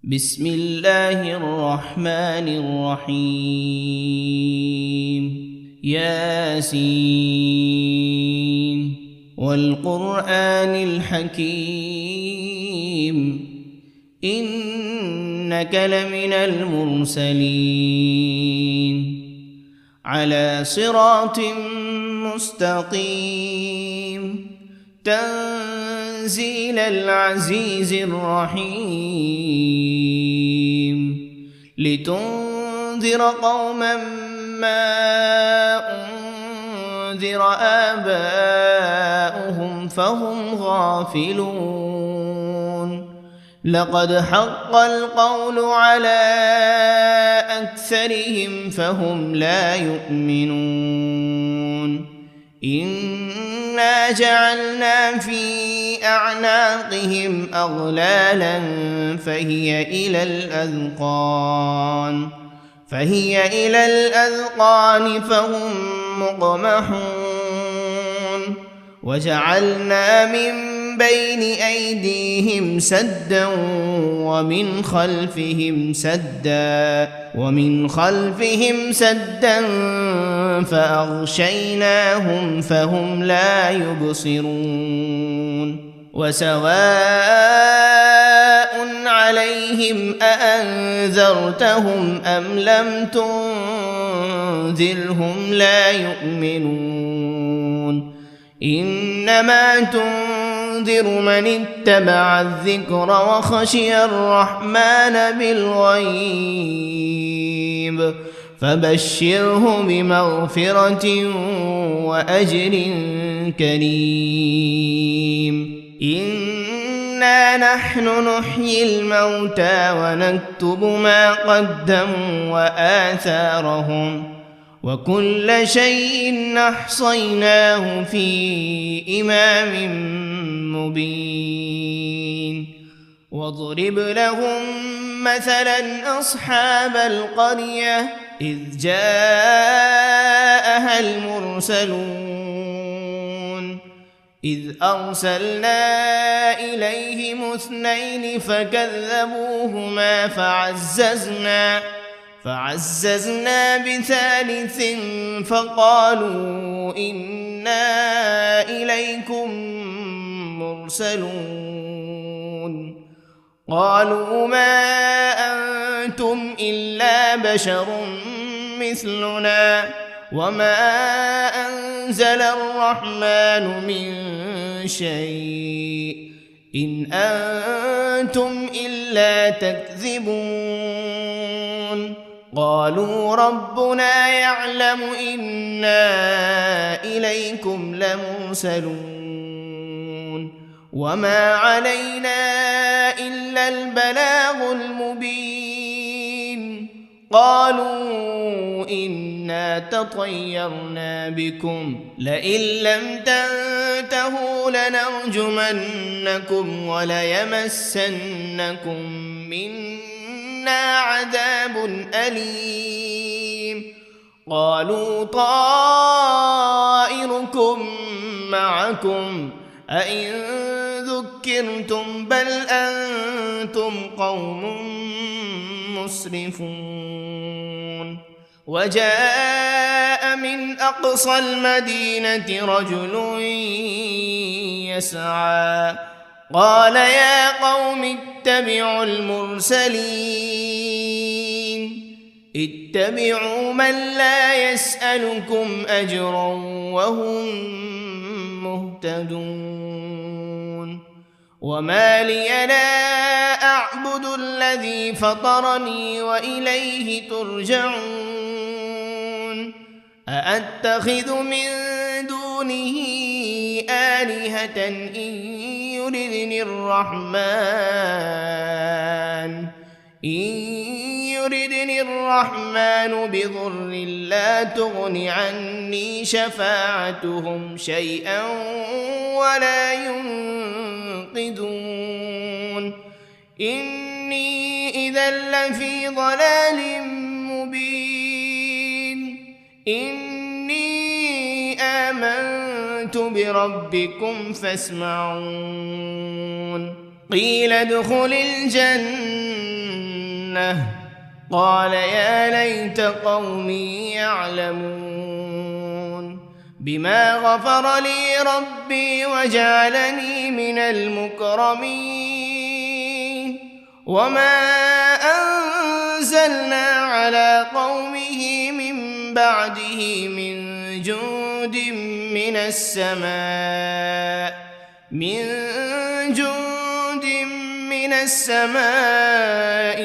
بسم الله الرحمن الرحيم ياسين والقرآن الحكيم إنك لمن المرسلين على صراط مستقيم تنزيل العزيز الرحيم لتنذر قوما ما أنذر آباؤهم فهم غافلون لقد حق القول على أكثرهم فهم لا يؤمنون إنا جعلنا في أعناقهم أغلالا فهي إلى الأذقان فهم مقمحون وجعلنا من بين أيديهم سدا ومن خلفهم سدا فأغشيناهم فهم لا يبصرون وسواء عليهم أأنذرتهم أم لم تنذرهم لا يؤمنون إنما تنذر من اتبع الذكر وخشي الرحمن بالغيب فبشره بمغفرة وأجر كريم إنا نحن نحيي الموتى ونكتب ما قدموا وآثارهم وكل شيء أحصيناه في إمام مبين واضرب لهم مثلا أصحاب القرية إذ جاءها المرسلون إذ أرسلنا إليهم 2 فكذبوهما فعززنا بثالث فقالوا إنا إليكم مرسلون قالوا ما أنتم إلا بشر مثلنا وما أنزل الرحمن من شيء إن أنتم إلا تكذبون قالوا ربنا يعلم إنا إليكم لمرسلون وما علينا إلا البلاغ المبين قالوا إنا تطيرنا بكم لئن لم تنتهوا لنرجمنكم وليمسنكم منا عذاب أليم قالوا طائركم معكم أئن ذكرتم بل أنتم قوم مسرفون وجاء من أقصى المدينة رجل يسعى قال يا قوم اتبعوا المرسلين اتبعوا من لا يسألكم أجرا وهم مهتدون وما لي لا أعبد الذي فطرني وإليه ترجعون أأتخذ من دونه آلهة إن يردني الرحمن بضر لا تغن عني شفاعتهم شيئا ولا ينقذون إني إذا لفي ضلال مبين إني آمنت بربكم فاسمعون قيل ادخل الجنة لأغوينه قال يا ليت قومي يعلمون بما غفر لي ربي وجعلني من المكرمين وما أنزلنا على قومه من بعده من جند من السماء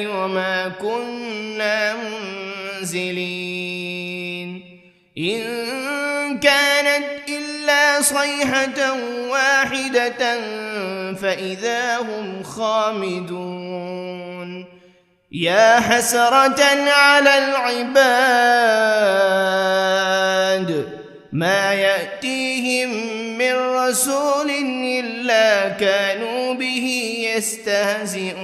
وما كنا منزلين إن كانت إلا صيحة واحدة فإذا هم خامدون يا حسرة على العباد ما يأتيهم من رسول إلا كانوا به يستهزئون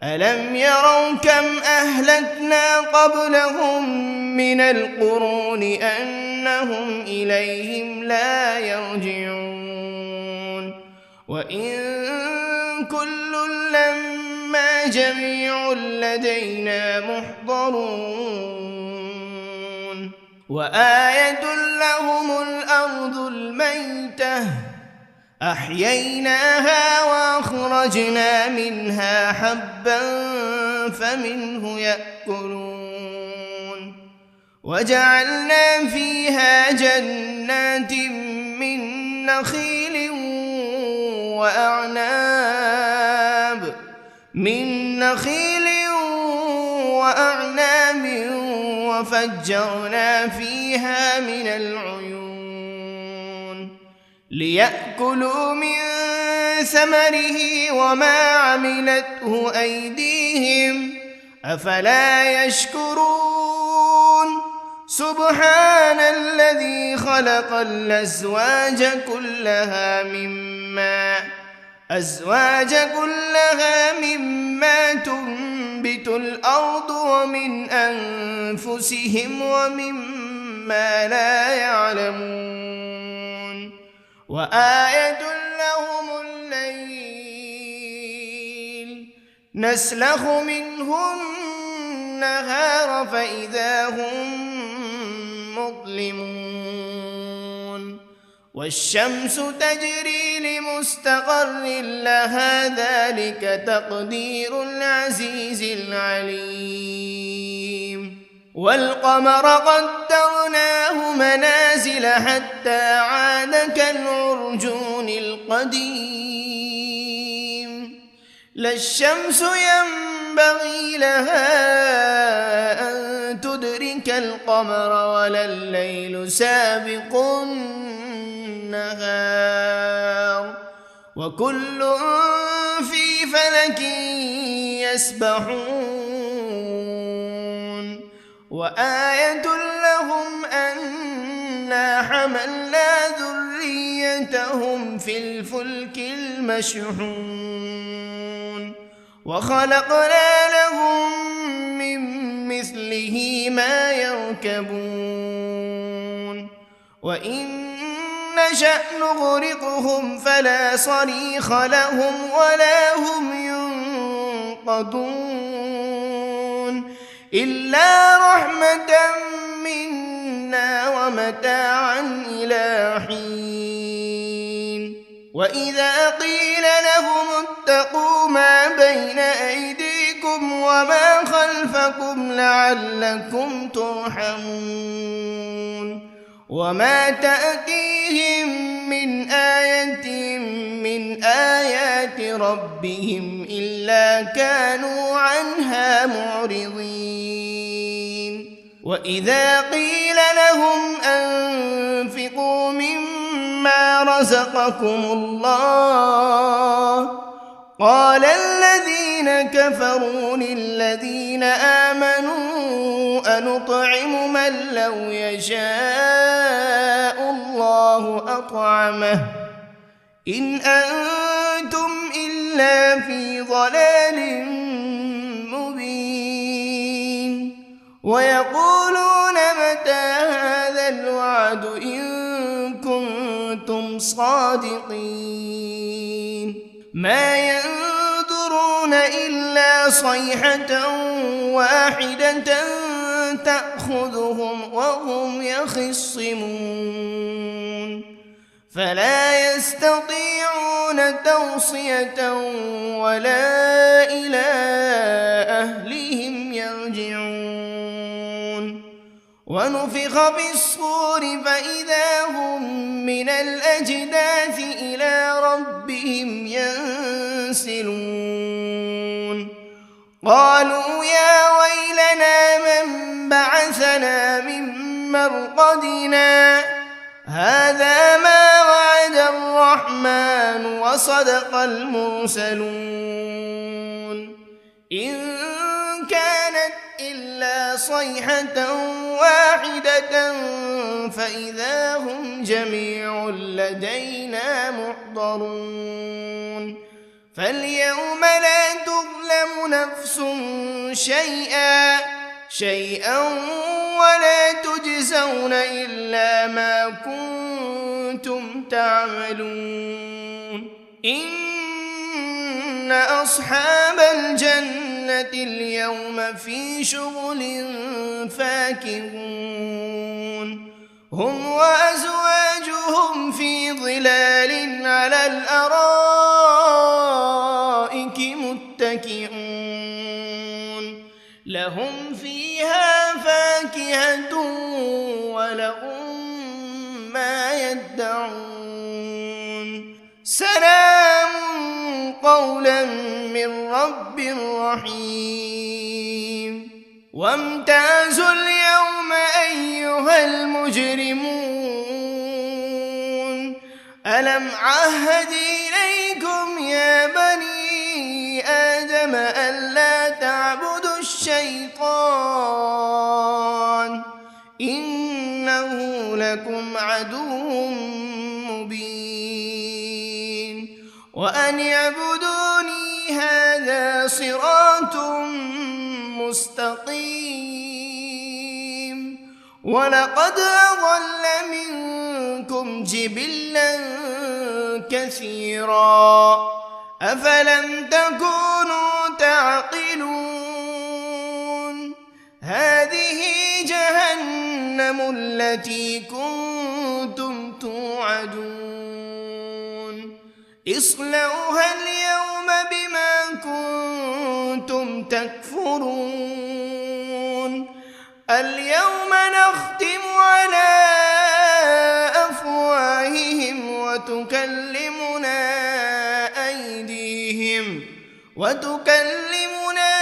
ألم يروا كم أهلكنا قبلهم من القرون أنهم إليهم لا يرجعون وإن كل لما جميع لدينا محضرون وآية لهم الأرض الميتة أحييناها وأخرجنا منها حبا فمنه يأكلون وجعلنا فيها جنات من نخيل وأعناب وفجرنا فيها من العيون ليأكلوا من ثمره وما عملته أيديهم أفلا يشكرون سبحان الذي خلق الأزواج كلها مما تنبت الأرض ومن أنفسهم ومما لا يعلمون وآية لهم الليل نسلخ منه النهار فإذا هم مظلمون والشمس تجري لمستقر لها ذلك تقدير العزيز العليم والقمر قدرناه منازل حتى عاد كالعرجون القديم لا الشمس ينبغي لها أن تدرك القمر ولا الليل سابق النهار وكل في فلك يسبحون وآية لهم أنا حملنا ذريتهم في الفلك المشحون وخلقنا لهم من مثله ما يركبون وإن نشأ نغرقهم فلا صريخ لهم ولا هم ينقذون إلا رحمة منا ومتاعا إلى حين وإذا قيل لهم اتقوا ما بين أيديكم وما خلفكم لعلكم ترحمون وما تأتيهم من آية من آيات ربهم إلا كانوا عنها معرضين وإذا قيل لهم أنفقوا مما رزقكم الله قال الذين كفروا للذين آمنوا أنطعم من لو يشاء الله أطعمه إن أنتم إلا في ضلال مبين ويقولون متى هذا الوعد إن كنتم صادقين ما ينظرون إلا صيحة واحدة تأخذهم وهم يخصمون فلا يستطيعون توصية ولا إلى أهلهم يرجعون ونفخ في الصور فإذا هم من الأجداث إلى ربهم ينسلون قالوا يا ويلنا من بعثنا من مرقدنا هذا ما وعد الرحمن وصدق المرسلون إن كانت إلا صيحة واحدة فإذا هم جميع لدينا محضرون فاليوم لا تظلم نفس شيئا ولا تجزون إلا ما كنتم تعملون إن أصحاب الجنة اليوم في شغل فاكهون هم وأزواجهم في ظلال على الأرائك متكئون لهم فيها فاكهة ولهم ما يدعون سلام قولا من رب رحيم وامتازوا اليوم أيها المجرمون ألم عهد إليكم يا بني آدم ألا تعبدوا الشيطان إنه لكم عدو مبين وأن اعبدوني هذا صراط مستقيم ولقد أضل منكم جبلا كثيرا أفلم تكونوا تعقلون هذه جهنم التي كنتم توعدون اصلوها اليوم بما كنتم تكفرون اليوم نختم على أفواههم وتكلمنا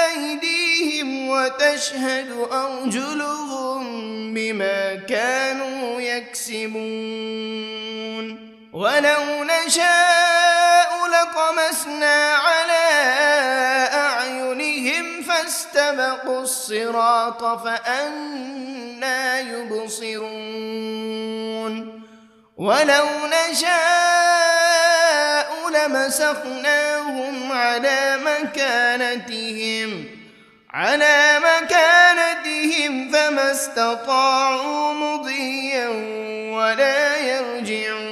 أيديهم وتشهد أرجلهم بما كانوا يكسبون ولو نشاء لطمسنا على أعينهم فاستبقوا الصراط فأنى يبصرون ولو نشاء لمسخناهم على مكانتهم فما استطاعوا مضيا ولا يرجعون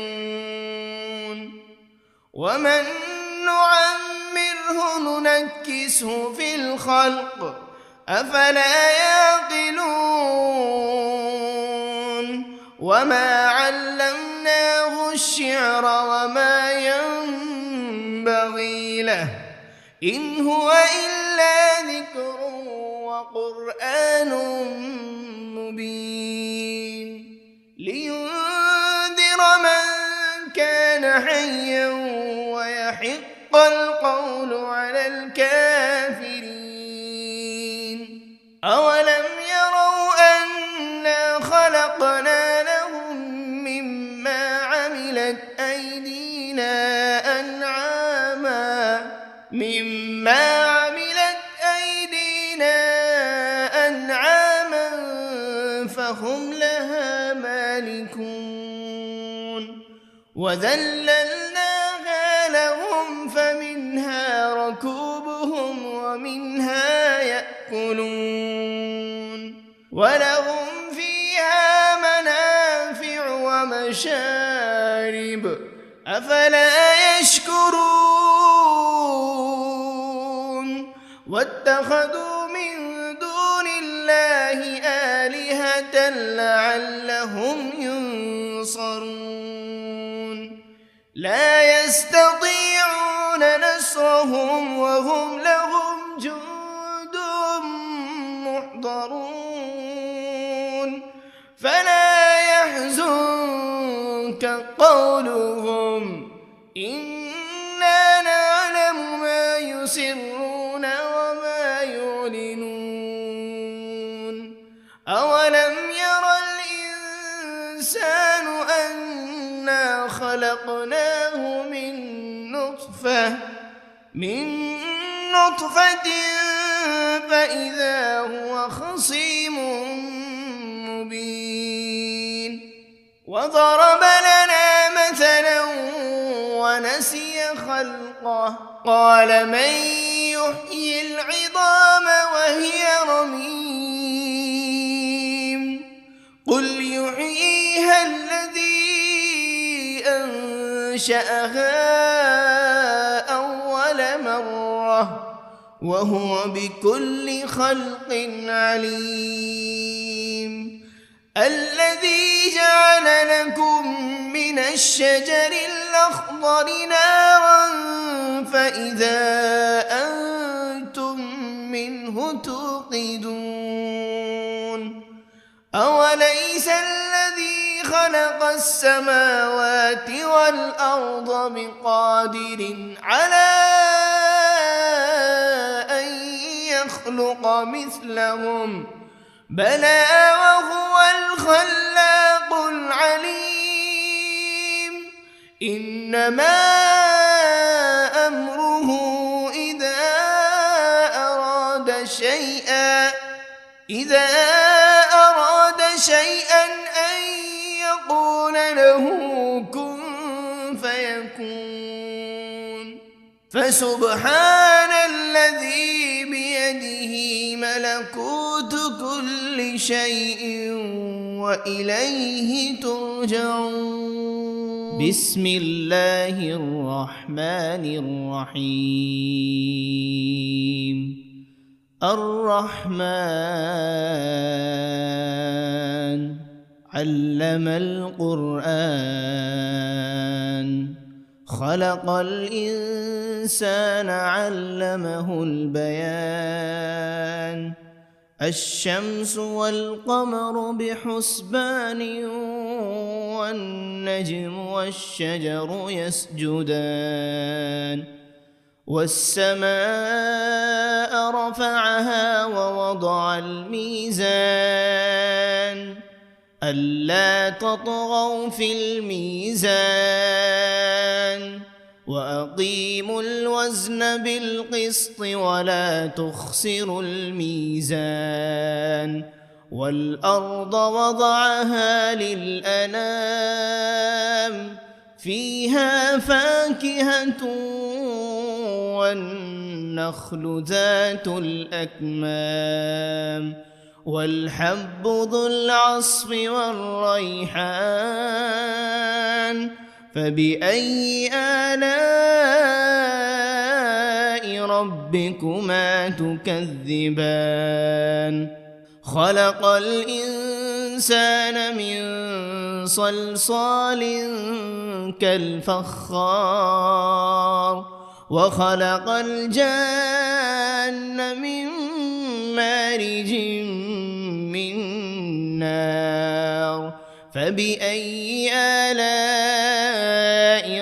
ومن نعمره ننكسه في الخلق أفلا يعقلون وما علمناه الشعر وما ينبغي له إن هو إلا ذكر وقرآن مبين لينذر من كان حيا ويحق القول على الكافرين أولم يروا أنا خلقنا لهم مما عملت أيدينا أنعاما فهم لها مالكون وذللناها لهم فمنها ركوبهم ومنها يأكلون ولهم فيها منافع ومشارب أفلا يشكرون واتخذوا من دون الله آلهة لعلهم ينصرون لا يستطيعون نصرهم وهم لهم جند محضرون فلا يحزنك قولهم إنا نعلم ما يسرون وما يعلنون أولم ير الإنسان أنا خلقناه من نطفة فإذا هو خصيم مبين وضرب لنا مثلا ونسي خلقه قال من يحيي العظام وهي رميم قل يحييها الذي أنشأها أول مرة وهو بكل خلق عليم الذي جعل لكم من الشجر الأخضر نارا فإذا أنتم منه توقدون أوليس الذي خلق السماوات والأرض بقادر على أن يخلق مثلهم بلى وهو الخلاق العليم إنما أمره إذا أراد شيئا أن يقول له كن فيكون فسبحان الذي بيده ملكوت كل شيء وإليه ترجعون بسم الله الرحمن الرحيم الرحمن علم القرآن خلق الإنسان علمه البيان الشمس والقمر بحسبان والنجم والشجر يسجدان والسماء رفعها ووضع الميزان ألا تطغوا في الميزان وأقيموا الوزن بالقسط ولا تخسروا الميزان والأرض وضعها للأنام فيها فاكهة والنخل ذات الأكمام والحب ذو العصف والريحان فبأي آلاء ربكما تكذبان خلق الإنسان من صلصال كالفخار وخلق الجان من مارج من نار فبأي آلاء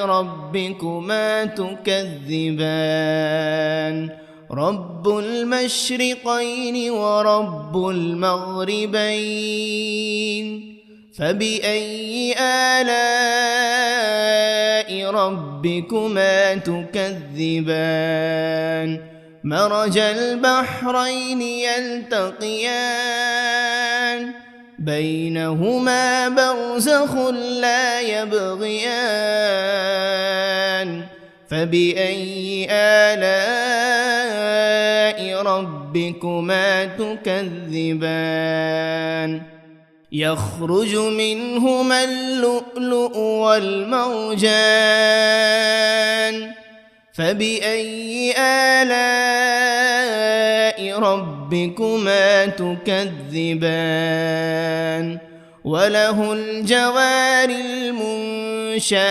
ربكما تكذبان رب المشرقين ورب المغربين فبأي آلاء ربكما تكذبان مرج البحرين يلتقيان بينهما برزخ لا يبغيان فبأي آلاء ربكما تكذبان يخرج منهما اللؤلؤ والمرجان فبأي آلاء ربكما تكذبان وله الجوار المنشآت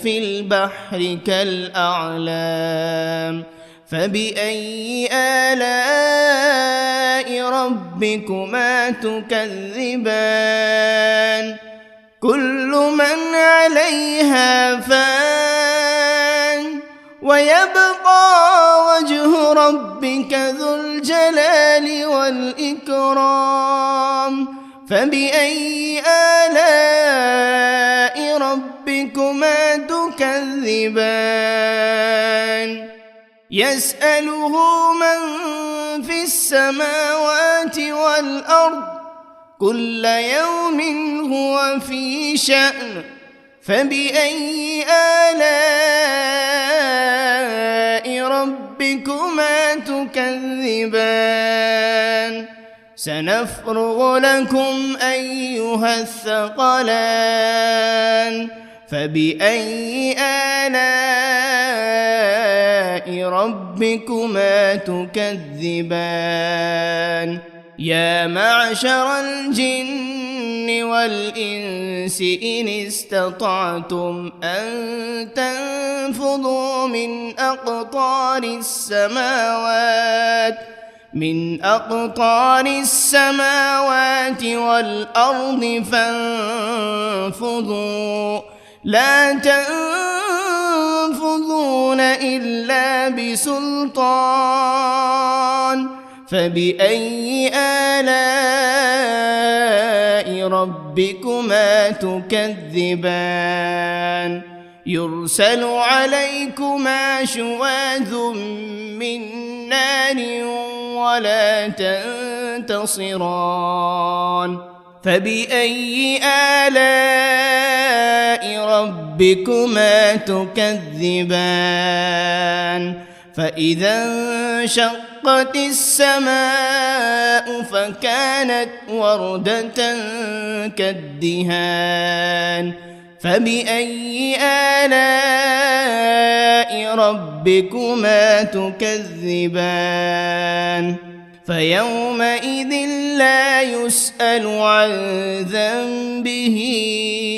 في البحر كالأعلام فبأي آلاء ربكما تكذبان كل من عليها فان ويبقى وجه ربك ذو الجلال والإكرام فبأي آلاء ربكما تكذبان يسأله من في السماوات والأرض كل يوم هو في شأن فبأي آلاء ربكما تكذبان سنفرغ لكم أيها الثقلان فبأي آلاء ربكما تكذبان يا معشر الجن والإنس إن استطعتم أن تنفذوا من أقطار السماوات والأرض فانفذوا لا تنفذون إلا بسلطان فبأي آلاء ربكما تكذبان يرسل عليكما شواذ من نار ولا تنتصران فبأي آلاء ربكما تكذبان فإذا انشقت السماء فكانت وردة كالدهان فبأي آلاء ربكما تكذبان فيومئذ لا يسأل عن ذنبه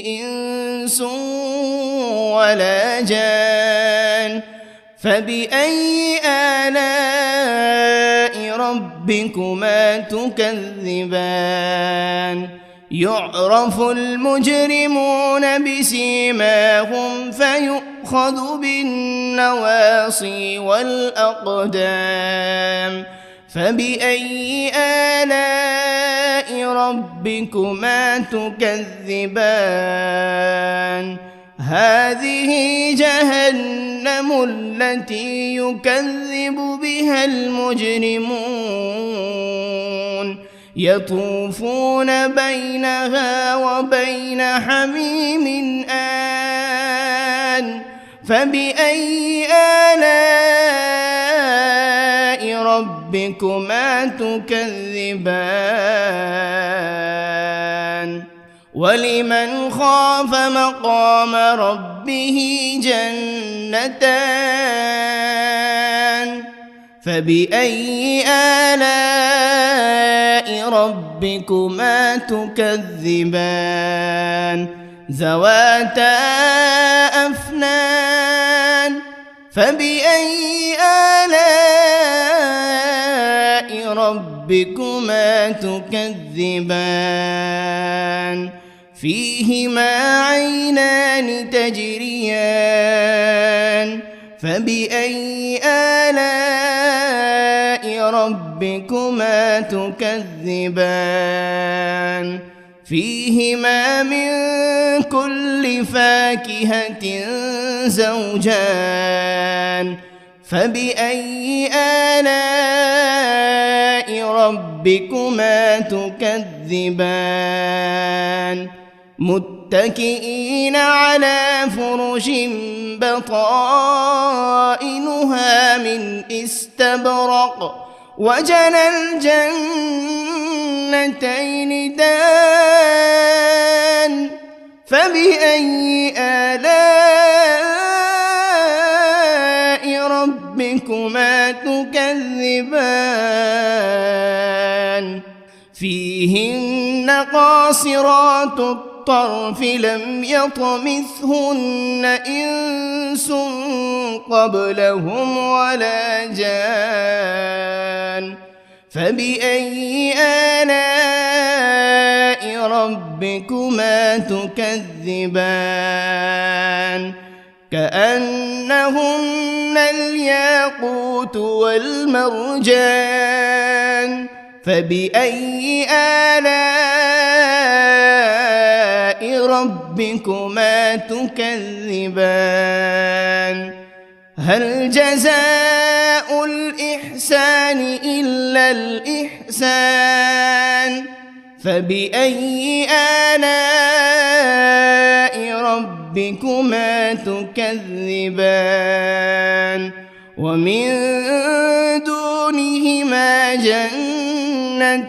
إنس ولا جان فبأي آلاء ربكما تكذبان يعرف المجرمون بسيماهم فيؤخذ بالنواصي والأقدام فبأي آلاء ربكما تكذبان هذه جهنم التي يكذب بها المجرمون يطوفون بينها وبين حميم آن فبأي آلاء ربكما تكذبان ولمن خاف مقام ربه جنتان فبأي آلاء ربكما تكذبان ذواتا أفنان فبأي آلاء ربكما تكذبان فيهما عينان تجريان فبأي آلاء ربكما تكذبان فيهما من كل فاكهة زوجان فبأي آلاء ربكما تكذبان متكئين على فرش بطائنها من استبرق وجنى الجنتين دان فبأي آلاء ربكما ربكما تكذبان فيهن قاصرات الطرف لم يطمثهن إنس قبلهم ولا جان فبأي آلاء ربكما تكذبان كأنهن الياقوت والمرجان فبأي آلاء ربكما تكذبان هل جزاء الإحسان إلا الإحسان فبأي آلاء ربكما تكذبان ومن دونهما جنتان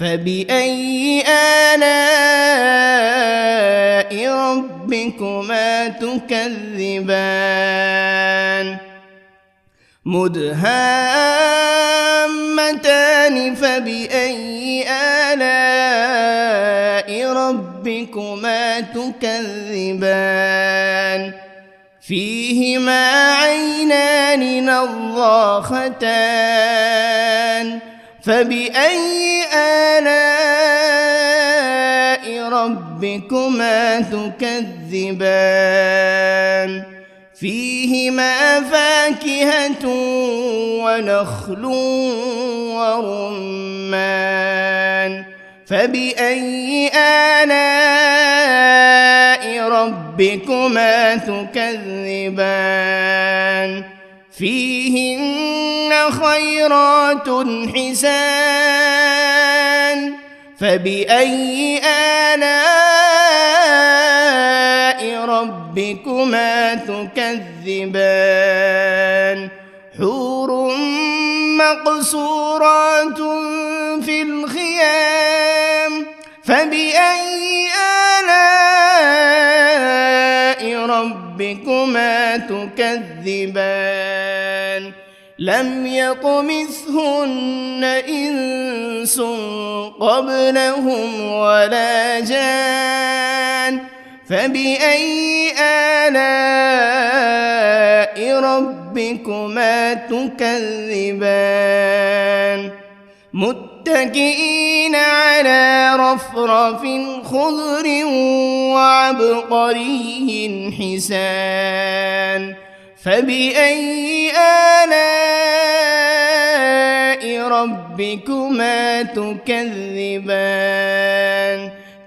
فبأي آلاء ربكما تكذبان مدهامتان فبأي آلاء ربكما تكذبان فيهما عينان نضاختان فبأي آلاء ربكما تكذبان فيهما فاكهة ونخل ورمان فبأي آلاء ربكما تكذبان فيهن خيرات حسان فبأي آلاء ربكما تكذبان حور مقصورات في الخيام فبأي آلاء ربكما تكذبان لم يطمثهن إنس قبلهم ولا جان فبأي آلاء ربكما تكذبان متكئين على رفرف خضر وعبقري حسان فبأي آلاء ربكما تكذبان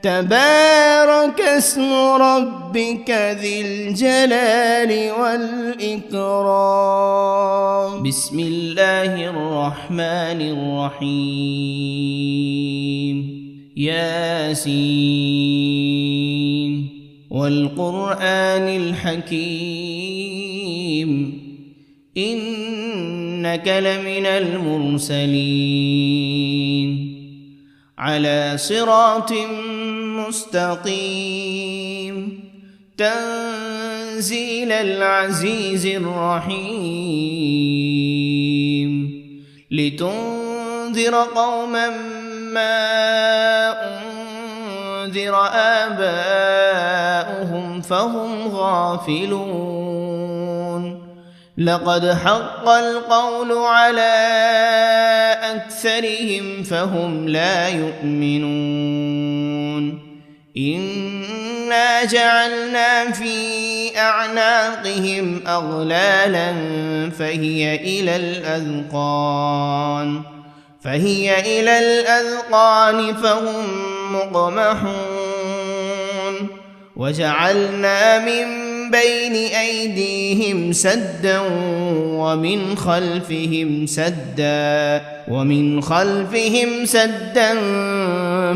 تبارك اسم ربك ذي الجلال والإكرام بسم الله الرحمن الرحيم ياسين والقرآن الحكيم إنك لمن المرسلين على صراط مستقيم تنزيل العزيز الرحيم لتنذر قوما ما أنذر آباؤهم فهم غافلون لقد حق القول على أكثرهم فهم لا يؤمنون إنا جعلنا في أعناقهم أغلالا فهي إلى الأذقان فهم مقمحون وجعلنا من بين أيديهم سدا ومن خلفهم سدا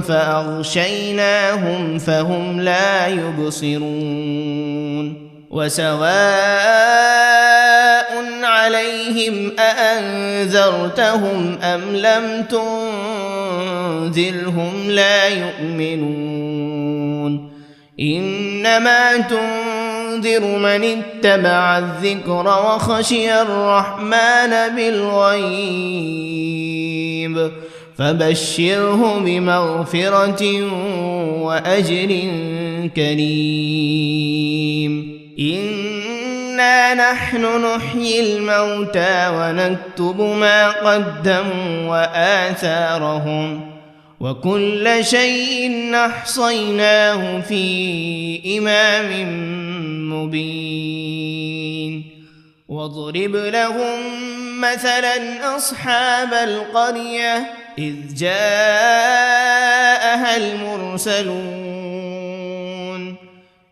فأغشيناهم فهم لا يبصرون وسواء عليهم أأنذرتهم أم لم تنذرهم لا يؤمنون إنما تنذر تنذر من اتبع الذكر وخشي الرحمن بالغيب فبشره بمغفرة وأجر كريم إنا نحن نحيي الموتى ونكتب ما قدموا وآثارهم وكل شيء أحصيناه في إمام مبين واضرب لهم مثلا أصحاب القرية إذ جاءها المرسلون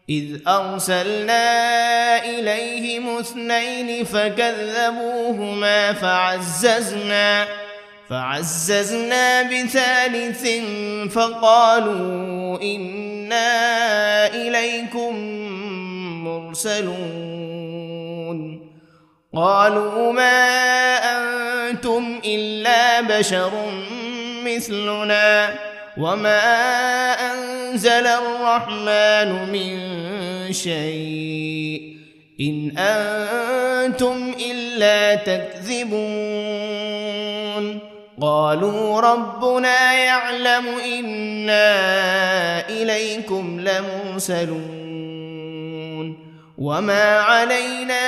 إذ أرسلنا إليهم 2 فكذبوهما فعززنا ب3 فقالوا إنا إليكم مرسلون قالوا ما أنتم إلا بشر مثلنا وما أنزل الرحمن من شيء إن أنتم إلا تكذبون قالوا ربنا يعلم إنا إليكم لمرسلون وما علينا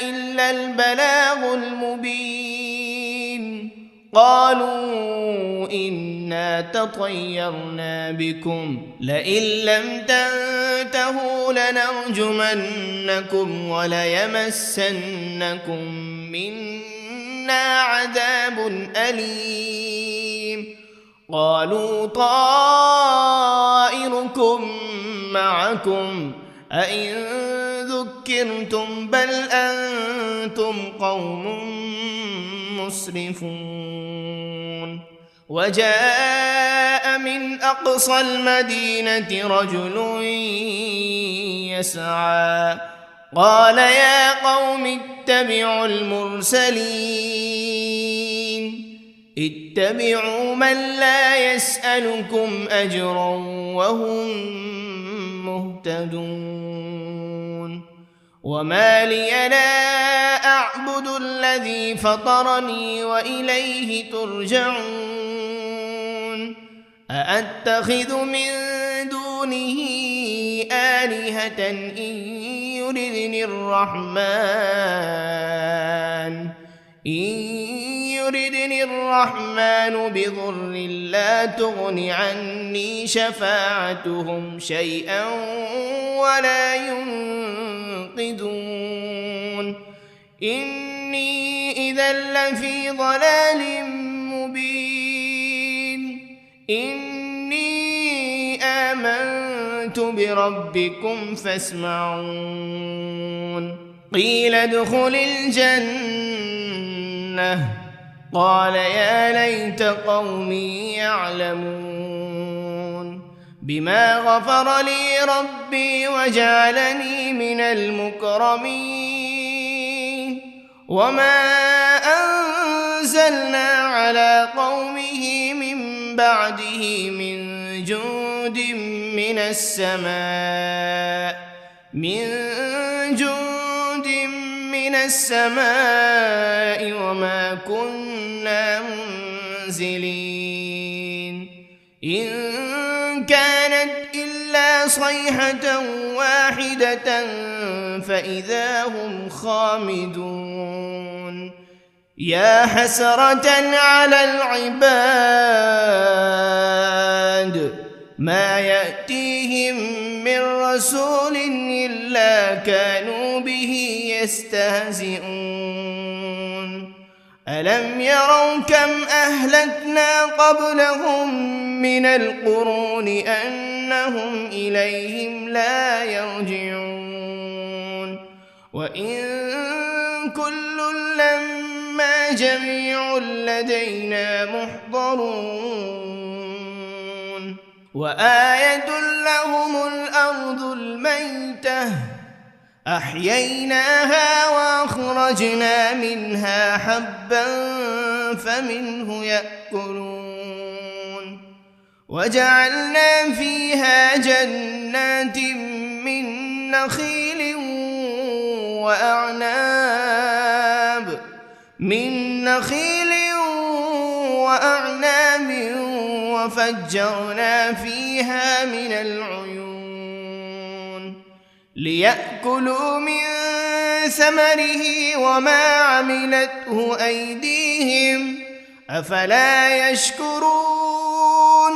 إلا البلاغ المبين قالوا إنا تطيرنا بكم لئن لم تنتهوا لنرجمنكم وليمسنكم منا عذاب أليم قالوا طائركم معكم أئن ذكرتم بل أنتم قوم مسرفون وجاء من أقصى المدينة رجل يسعى قال يا قوم اتبعوا المرسلين اتبعوا من لا يسألكم أجرا وهم مهتدون وما لي لا أعبد الذي فطرني وإليه ترجعون أأتخذ من دونه آلهة إن يردني الرحمن بضر لا تغن عني شفاعتهم شيئا ولا ينقذون إني إذا لفي ضلال مبين إني آمنت بربكم فاسمعون قيل ادخل الجنة قال يا ليت قومي يعلمون بما غفر لي ربي وجعلني من المكرمين وما أنزلنا على قومه من بعده من جند من السماء وما كنا منزلين إن كانت إلا صيحة واحدة فإذا هم خامدون يا حسرة على العباد ما يأتيهم من رسول إلا كانوا به يستهزئون ألم يروا كم أهلكنا قبلهم من القرون أنهم إليهم لا يرجعون وإن كل لما جميع لدينا محضرون وآية لهم الأرض الميتة أحييناها وأخرجنا منها حبا فمنه يأكلون وجعلنا فيها جنات من نخيل وأعناب من نخيل وأعناب وفجرنا فيها من العيون ليأكلوا من ثمره وما عملته أيديهم أفلا يشكرون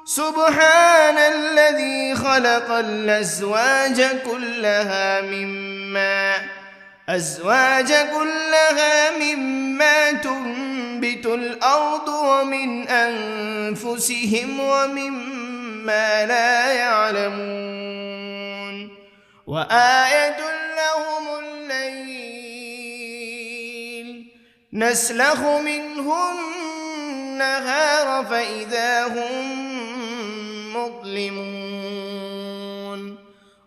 سبحان الذي خلق الأزواج كلها مما تنبت الأرض ومن أنفسهم ومما لا يعلمون وآية لهم الليل نسلخ منه النهار فإذا هم مظلمون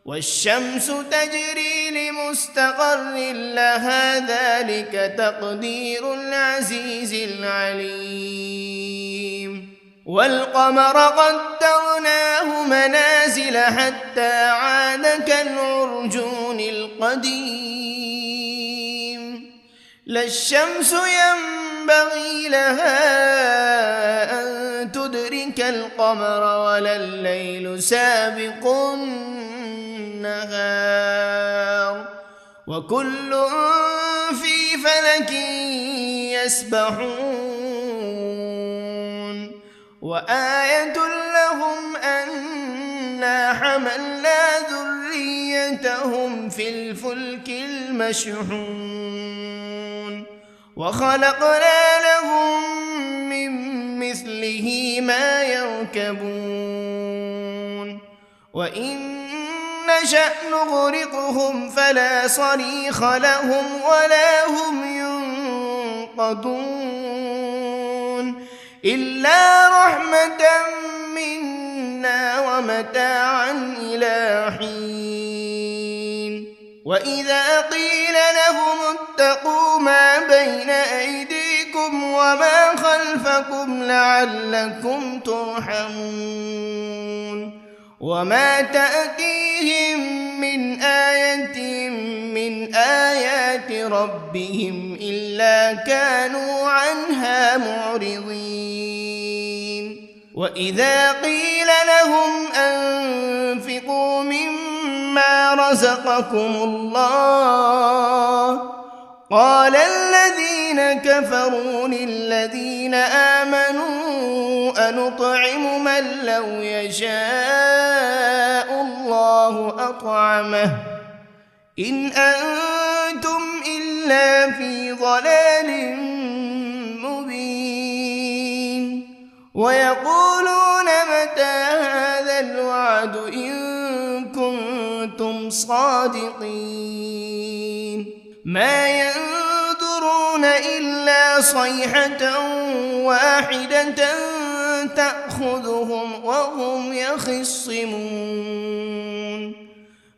والشمس تجري لمستقر لها ذلك تقدير العزيز العليم والقمر قدرناه منازل حتى عاد كالعرجون القديم لا الشمس ينبغي لها أن تدرك القمر ولا الليل سابق النهار وكل في فلك يسبحون وآية لهم أنا حملنا ذريتهم في الفلك المشحون وخلقنا لهم من مثله ما يركبون وإن نشأ نغرقهم فلا صريخ لهم ولا هم ينقذون إلا رحمة منا ومتاعا إلى حين وإذا قيل لهم اتقوا ما بين أيديكم وما خلفكم لعلكم ترحمون وما تأتيهم من آية من آيات ربهم إلا كانوا عنها معرضين وإذا قيل لهم أنفقوا مما رزقكم الله قال الذين كفروا للذين آمنوا أنطعم من لو يشاء الله أطعمه إن أنتم إلا في ضلال مبين ويقولون متى هذا الوعد إن كنتم صادقين ما ينظرون إلا صيحة واحدة تأخذهم وهم يخصمون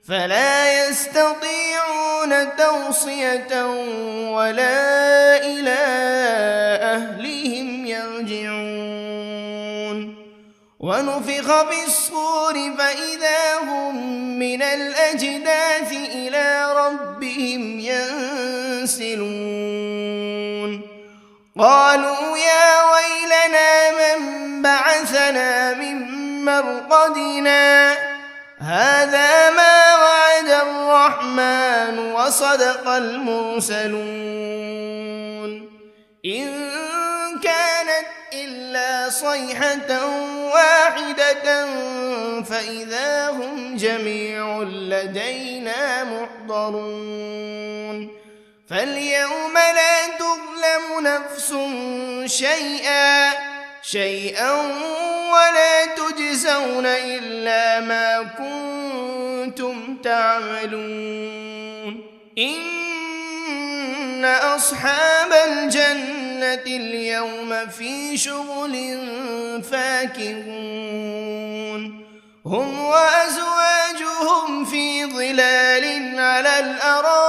فلا يستطيعون توصية ولا إلى أهلهم يرجعون ونفخ بالصور فإذا هم من الأجداث إلى ربهم ينسلون قالوا يا ويلنا من بعثنا من مرقدنا هذا ما وعد الرحمن وصدق المرسلون إن كانت إلا صيحة واحدة فإذا هم جميع لدينا محضرون فاليوم لا تظلم نفس شيئا ولا تجزون إلا ما كنتم تعملون إن أصحاب الجنة اليوم في شغل فاكهون هم وأزواجهم في ظلال على الأرائك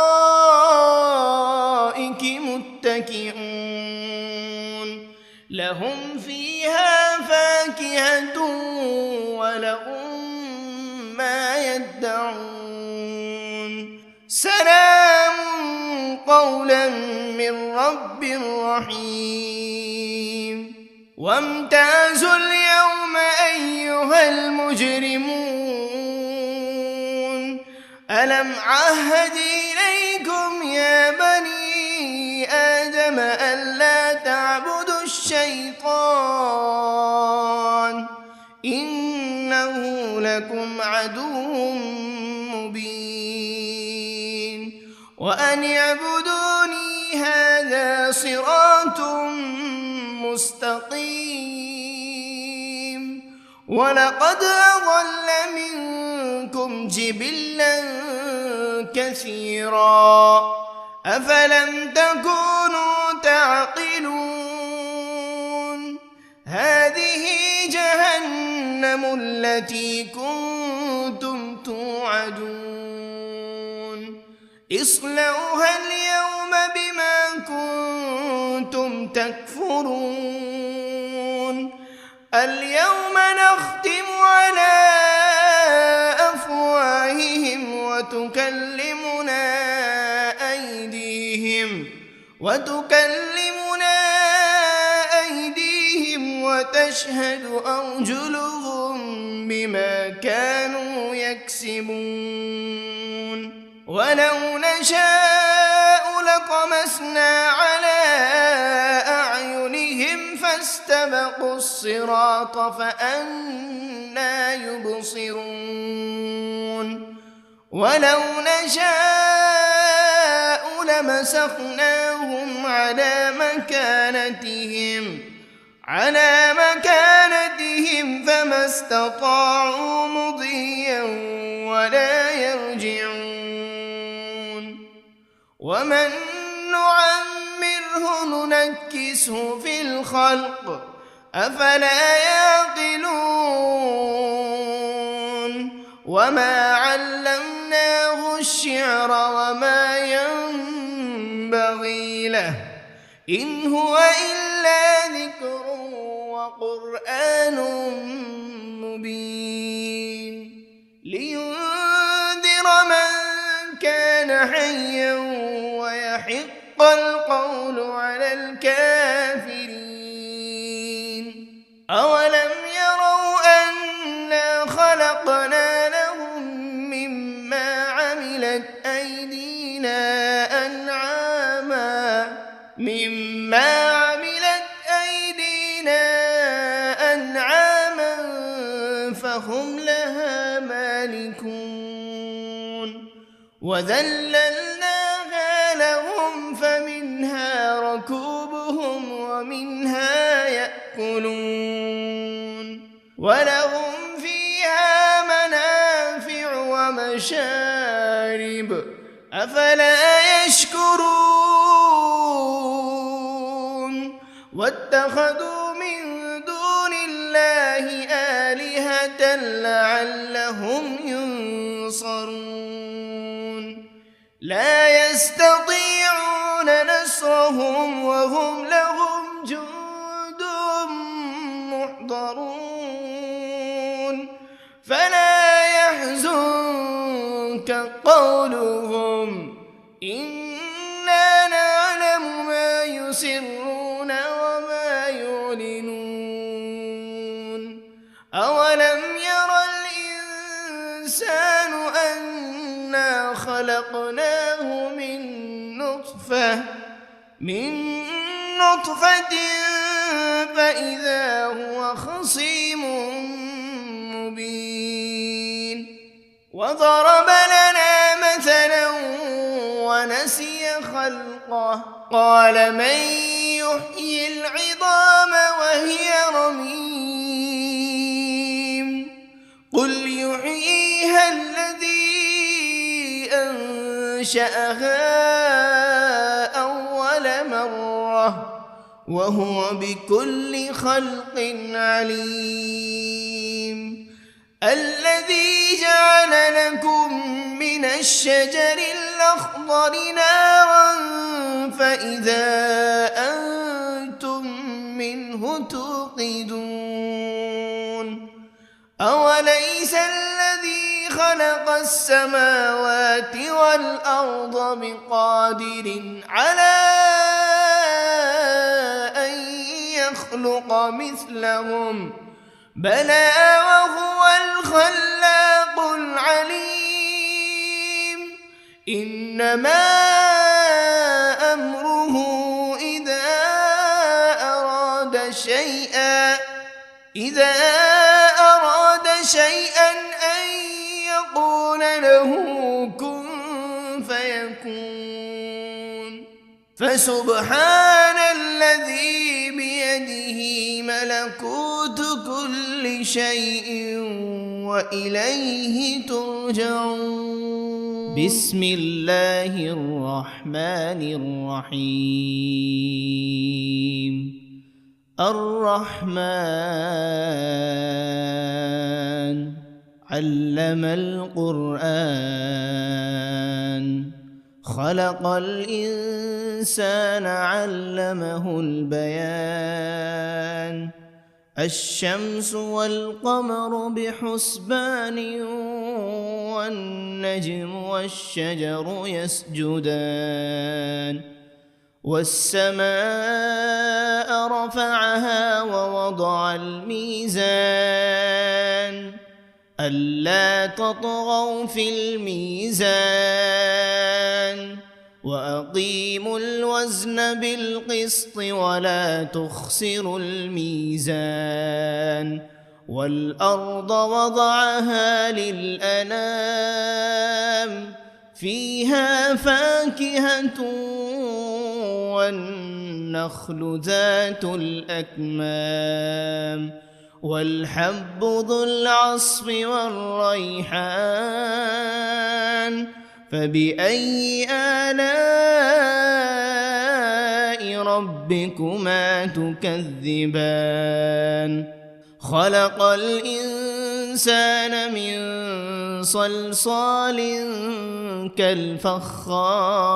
متكئون لهم فيها فاكهة ولهم ما يدعون سلام قولا من رب رحيم وامتازوا اليوم أيها المجرمون ألم عهد إليكم يا بني آدم ألا تعبدوا الشيطان إنه لكم عدو مبين وأن اعبدوني هذا صراط مستقيم ولقد أضل منكم جبلا كثيرا أفلم تكونوا تعقلون هذه جهنم التي كنتم توعدون اصلوها اليوم بما كنتم تكفرون اليوم نختم على أفواههم وتكلمنا أيديهم وتشهد أرجلهم بما كانوا يكسبون ولو نشاء لطمسنا على أعينهم فاستبقوا الصراط فأنى يبصرون ولو نشاء لمسخناهم على مكانتهم فما استطاعوا مضيا ولا يرجعون ومن نعمره ننكسه في الخلق أفلا يعقلون وما علمناه الشعر وما ينبغي له إن هو إلا ذكر وقرآن مبين لينذر من كان حيا ويحق القول على الكافرين أولم يروا أنا خلقنا لهم مما عملت أيدينا أنعاما فهم لها مالكون وذللناها لهم فمنها ركوبهم ومنها يأكلون ولهم فيها منافع ومشارب أفلا يشكرون واتخذوا من دون الله آلهة لعلهم ينصرون لا يستطيعون نصرهم وهم لهم جند محضرون فلا يحزنك قولهم إنا نعلم ما يسرون وما يعلنون أولم ير الإنسان أنا خلقناه من نطفة فإذا هو خصيم مبين وضرب لنا مثلا ونسي خلقه قال من يحيي العظام وهي رميم قل يحييها الذي أنشأها أول مرة وهو بكل خلق عليم الذي جعل لكم من الشجر الأخضر نارا فإذا أنتم منه توقدون أوليس الذي خلق خلق السماوات والأرض بقادر على أن يخلق مثلهم بلى وهو الخلاق العليم إنما أمره إذا أراد شيئا أن يقول له كن فيكون فسبحان الذي بيده ملكوت كل شيء وإليه ترجعون بسم الله الرحمن الرحيم الرحمن علم القرآن خلق الإنسان علمه البيان الشمس والقمر بحسبان والنجم والشجر يسجدان والسماء رفعها ووضع الميزان ألا تطغوا في الميزان وأقيموا الوزن بالقسط ولا تخسروا الميزان والأرض وضعها للأنام فيها فاكهة والنخل ذات الأكمام والحب ذو العصف والريحان فبأي آلاء ربكما تكذبان خلق الإنسان من صلصال كالفخار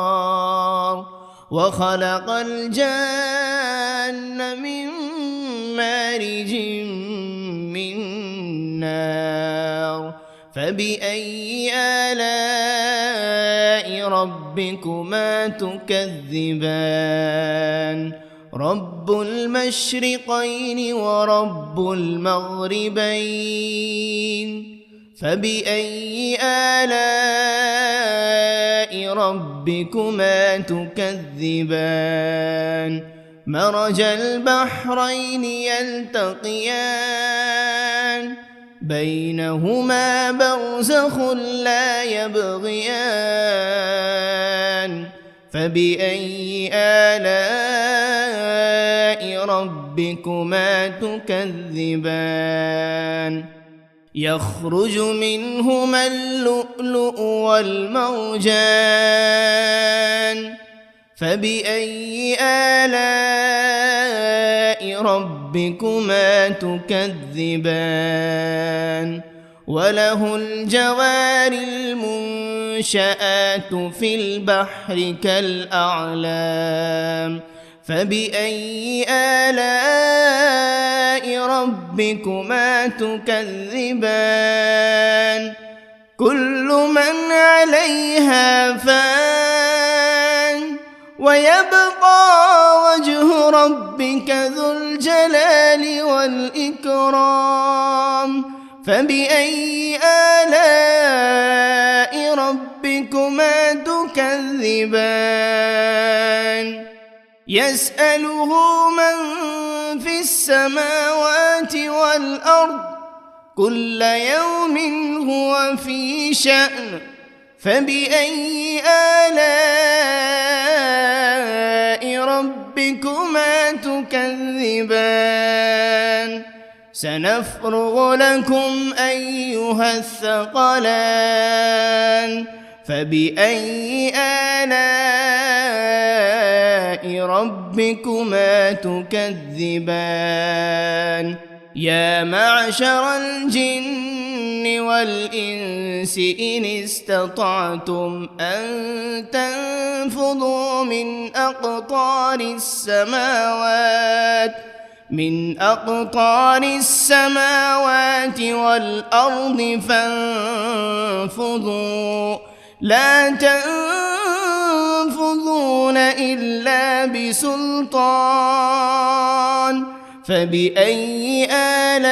وخلق الجان من مارج من نار فبأي آلاء ربكما تكذبان رب المشرقين ورب المغربين فبأي آلاء ربكما تكذبان مرج البحرين يلتقيان بينهما برزخ لا يبغيان فبأي آلاء ربكما تكذبان يخرج منهما اللؤلؤ والمرجان فبأي آلاء ربكما تكذبان وله الجوار المنشآت في البحر كالأعلام فبأي آلاء ربكما تكذبان كل من عليها فان ويبقى وجه ربك ذو الجلال والإكرام فبأي آلاء ربكما تكذبان يسأله من في السماوات والأرض كل يوم هو في شأن فبأي آلاء ربكما تكذبان سنفرغ لكم أيها الثقلان فبأي آلاء ربكما تكذبان يا معشر الجن والإنس إن استطعتم أن تنفذوا من أقطار السماوات من أقطار السماوات والأرض فانفضوا لا تنفذون إلا بسلطان فبأي آلاء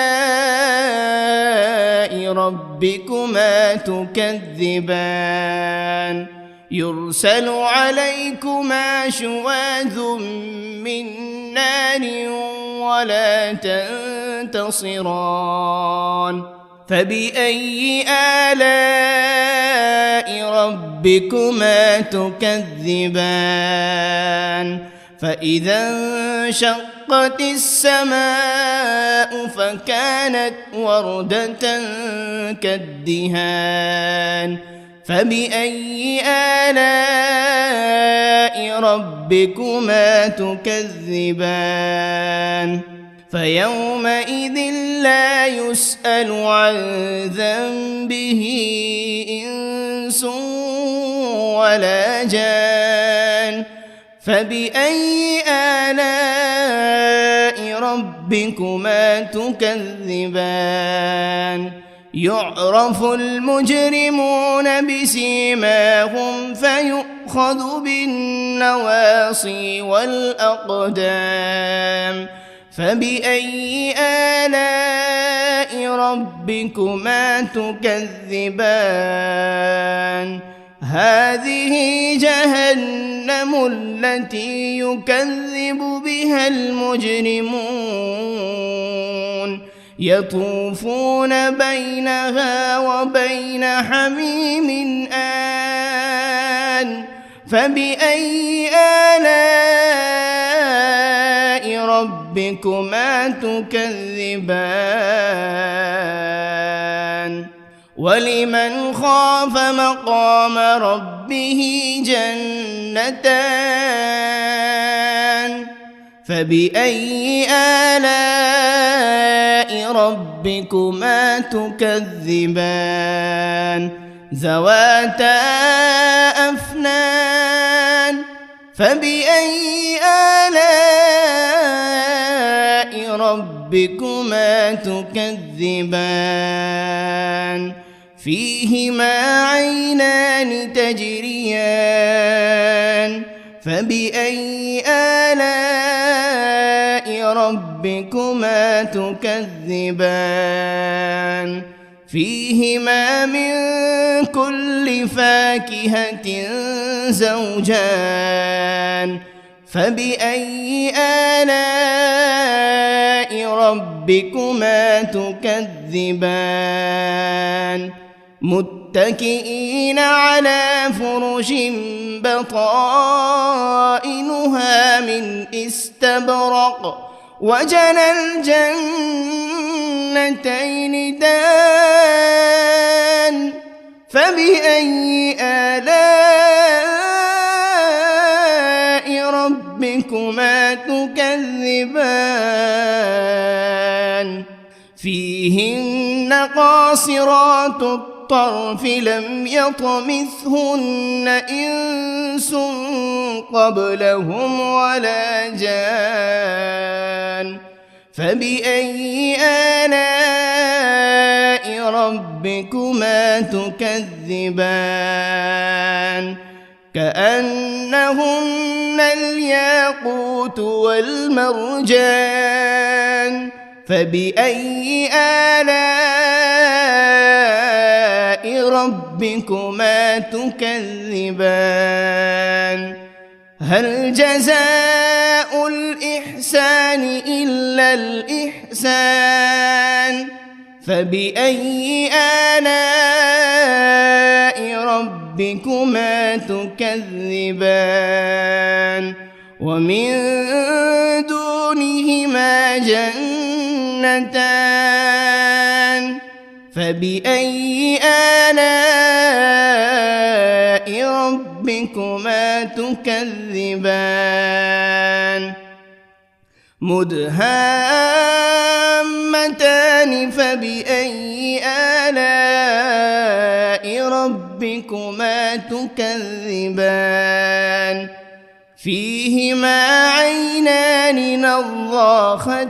ربكما تكذبان يرسل عليكما شواذ من نار ولا تنتصران فبأي آلاء ربكما تكذبان فإذا انشقت السماء فكانت وردة كالدهان فبأي آلاء ربكما تكذبان فيومئذ لا يسأل عن ذنبه إنس ولا جان فبأي آلاء ربكما تكذبان يعرف المجرمون بسيماهم فيؤخذ بالنواصي والأقدام فبأي آلاء ربكما تكذبان هذه جهنم التي يكذب بها المجرمون يطوفون بينها وبين حميم آن فبأي آلاء ربكما تكذبان ولمن خاف مقام ربه جنتان فبأي آلاء ربكما تكذبان ذواتا أفنان فبأي آلاء ربكما تكذبان فيهما عينان تجريان فبأي آلاء ربكما تكذبان فيهما من كل فاكهة زوجان فبأي آلاء ربكما تكذبان متكئين على فرش بطائنها من استبرق وجنى الجنتين دان فبأي آلاء ربكما تكذبان فيهن قاصرات الطرف لم يطمثهن إنس قبلهم ولا جان فبأي آلاء ربكما تكذبان كأنهن الياقوت والمرجان فبأي آلاء ربكما تكذبان هل جزاء الإحسان إلا الإحسان فبأي آلاء ربكما تكذبان ومن دونهما جنتان فبأي آلاء ربكما تكذبان مدهامتان فبأي آلاء ربكما تكذبان فيهما عينان نضاختان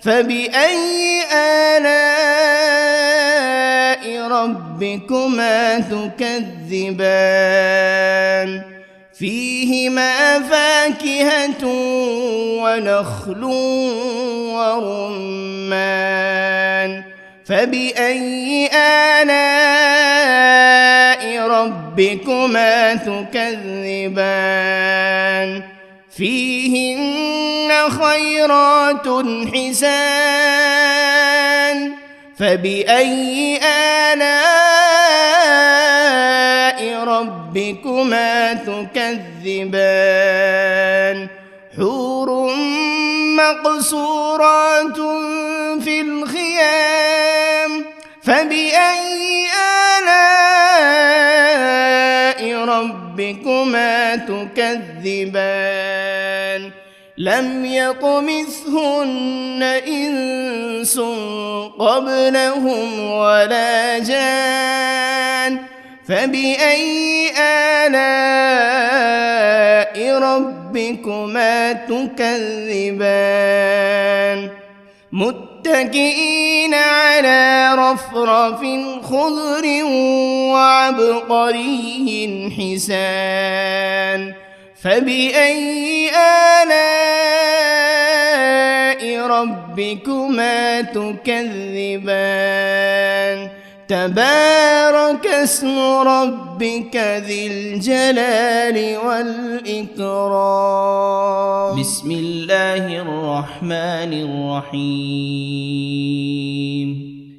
فبأي آلاء ربكما تكذبان فيهما فاكهة ونخل ورمان فبأي آلاء ربكما تكذبان فيهن خيرات حسان فبأي آلاء ربكما تكذبان حور مقصورات في الخيام فبأي آلاء ربكما تكذبان لم يطمثهن إنس قبلهم ولا جان فبأي آلاء ربكما تكذبان متكئين على رفرف خضر وعبقري حسان فبأي آلاء ربكما تكذبان تبارك اسم ربك ذي الجلال والإكرام بسم الله الرحمن الرحيم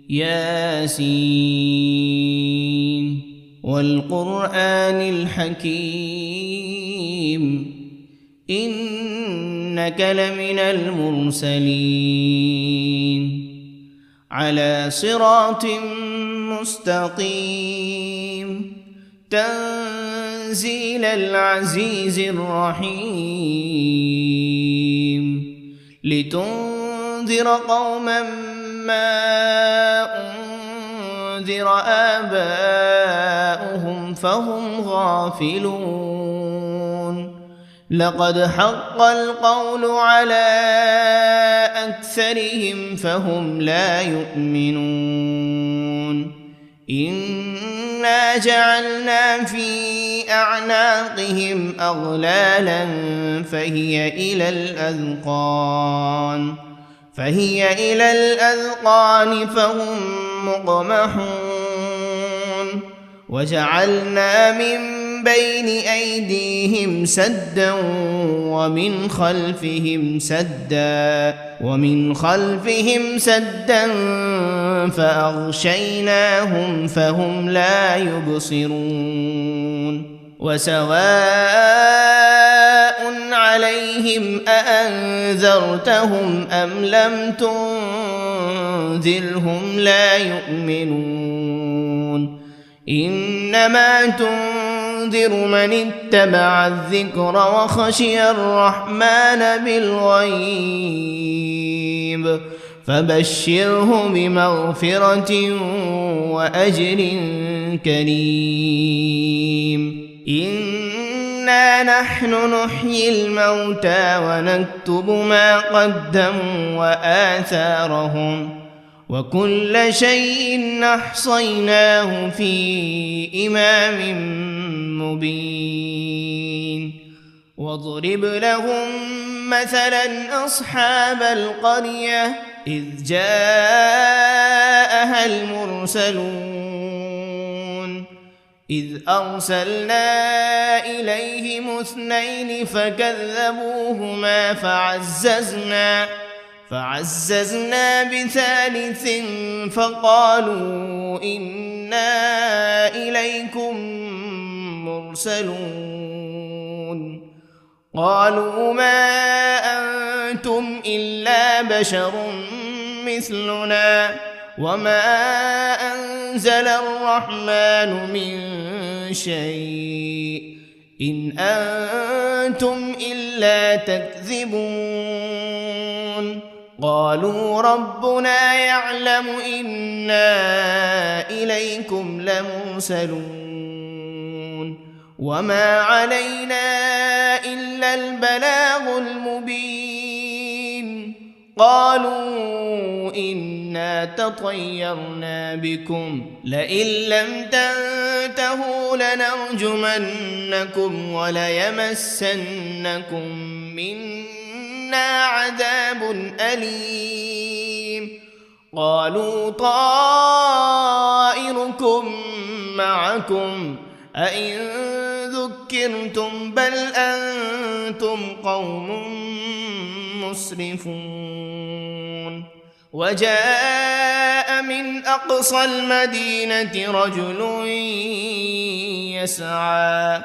ياسين والقرآن الحكيم إنك لمن المرسلين على صراط مستقيم تنزيل العزيز الرحيم لتنذر قوما ما أنذر آباؤهم فهم غافلون لقد حق القول على أكثرهم فهم لا يؤمنون إنا جعلنا في أعناقهم أغلالا فهي إلى الأذقان فهم مقمحون وجعلنا من بين أيديهم سدا ومن خلفهم سدا فأغشيناهم فهم لا يبصرون وسواء عليهم أأنذرتهم أم لم تنذرهم لا يؤمنون إنما تنذر من اتبع الذكر وخشي الرحمن بالغيب فبشره بمغفرة وأجر كريم إنا نحن نحيي الموتى ونكتب ما قدموا وآثارهم وكل شيء أحصيناه في إمام مبين واضرب لهم مثلا أصحاب القرية إذ جاءها المرسلون إذ أرسلنا إليهم 2 فكذبوهما فعززنا بثالث فقالوا إنا إليكم مرسلون قالوا ما أنتم إلا بشر مثلنا وما أنزل الرحمن من شيء إن أنتم إلا تكذبون قالوا ربنا يعلم إنا إليكم لمرسلون وما علينا إلا البلاغ المبين قالوا إنا تطيرنا بكم لئن لم تنتهوا لنرجمنكم وليمسنكم منا عذاب أليم قالوا طائركم معكم أئن ذكرتم بل أنتم قوم مسرفون وجاء من أقصى المدينة رجل يسعى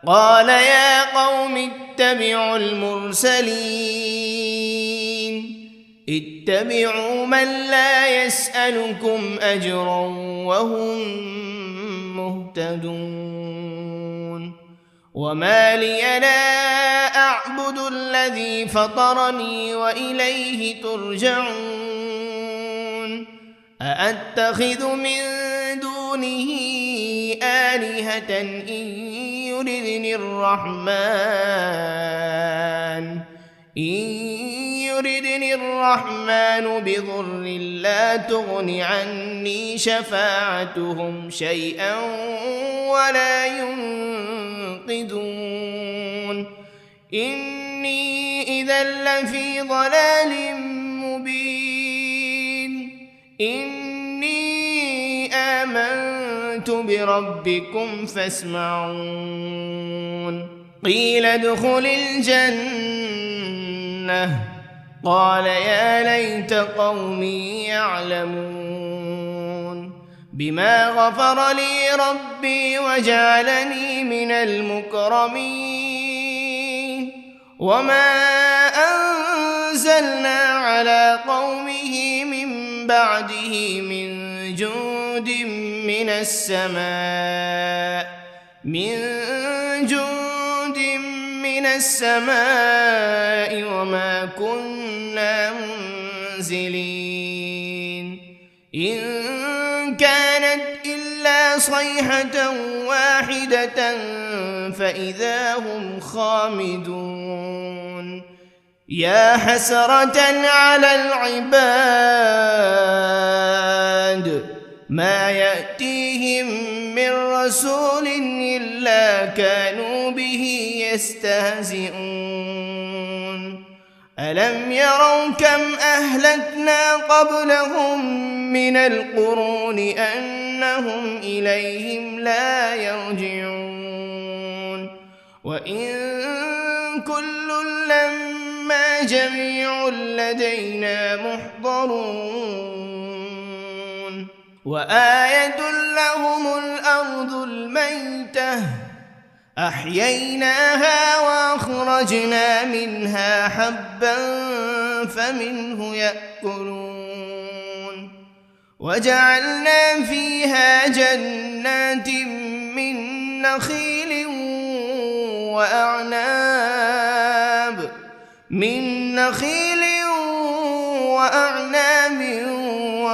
قال يا قوم اتبعوا المرسلين اتبعوا من لا يسألكم أجرا وهم مهتدون وما لي لا أعبد الذي فطرني وإليه ترجعون أأتخذ من دونه آلهة إن يردني الرحمن بضر لا تغن عني شفاعتهم شيئا ولا ينقذون إني إذا لفي ضلال مبين إني آمنت بربكم فاسمعون قيل ادخل الجنة قال يا ليت قومي يعلمون بما غفر لي ربي وجعلني من المكرمين وما أنزلنا على قومه من بعده من جند من السماء وما كنا منزلين إن كانت إلا صيحة واحدة فإذا هم خامدون يا حسرة على العباد ما يأتيهم من رسول إلا كانوا به يستهزئون ألم يروا كم أهلكنا قبلهم من القرون أنهم إليهم لا يرجعون وإن كل لما جميع لدينا محضرون وآية لهم الأرض الميتة أحييناها وأخرجنا منها حبا فمنه يأكلون وجعلنا فيها جنات من نخيل وأعناب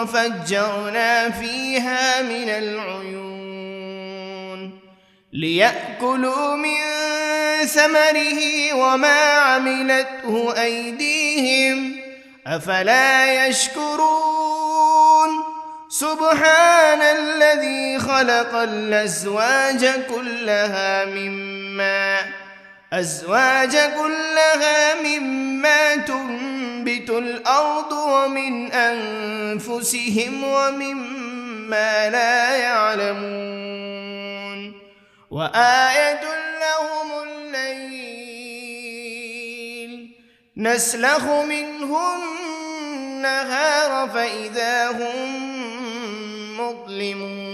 وفجرنا فيها من العيون ليأكلوا من ثمره وما عملته أيديهم أفلا يشكرون سبحان الذي خلق الأزواج كلها مما تنبت الأرض ومن أنفسهم ومما لا يعلمون وآية لهم الليل نسلخ منه النهار فإذا هم مظلمون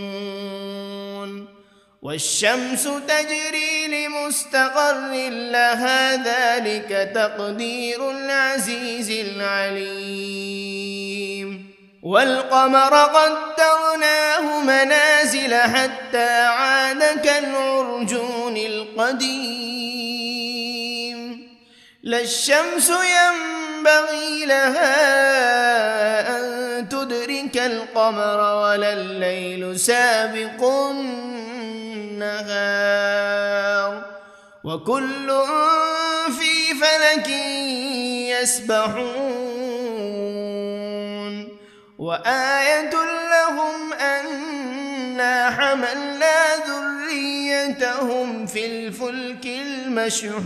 والشمس تجري لمستقر لها ذلك تقدير العزيز العليم والقمر قدرناه منازل حتى عاد كالعرجون القديم لا الشمس ينبغي لها أن تدرك القمر ولا الليل سابق النهار وكل في فلك يسبحون وآية لهم أنا حملنا ذريتهم في الفلك المشحون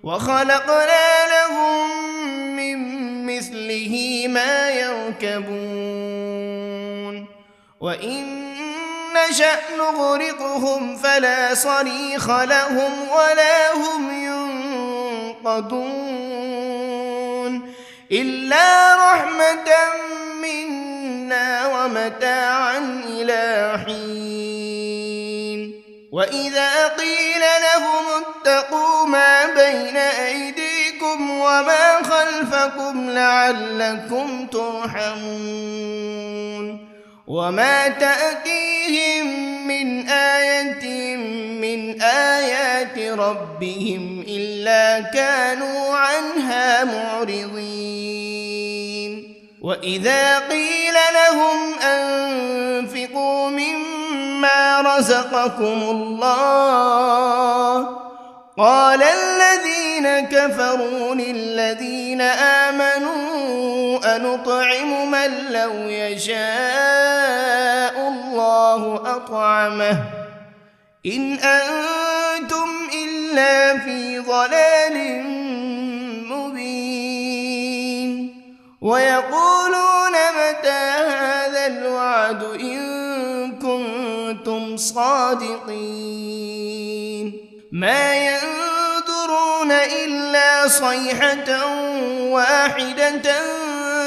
وخلقنا لهم من مثله ما يركبون وإن نشأ نغرقهم فلا صريخ لهم ولا هم ينقذون إلا رحمة منا ومتاعا إلى حين وإذا قيل لهم اتقوا ما بين أيديكم وما خلفكم لعلكم ترحمون وما تأتيهم من آية من آيات ربهم إلا كانوا عنها معرضين وإذا قيل لهم أنفقوا مما رزقكم الله قال الذين كفروا للذين آمنوا أنطعم من لو يشاء الله أطعمه إن أنتم إلا في ضلال مبين ويقولون متى هذا الوعد إن كنتم صادقين ما ينظرون إلا صيحة واحدة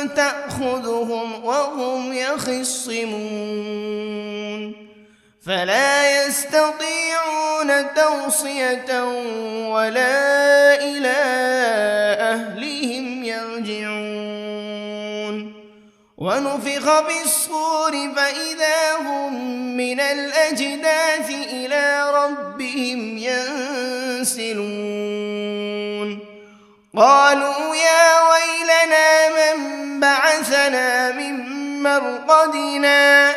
تأخذهم وهم يخصمون فلا يستطيعون توصية ولا إلى أهلهم يرجعون ونفخ بالصور فإذا هم من الأجداث إلى ربهم ينسلون قالوا يا ويلنا من بعثنا من مرقدنا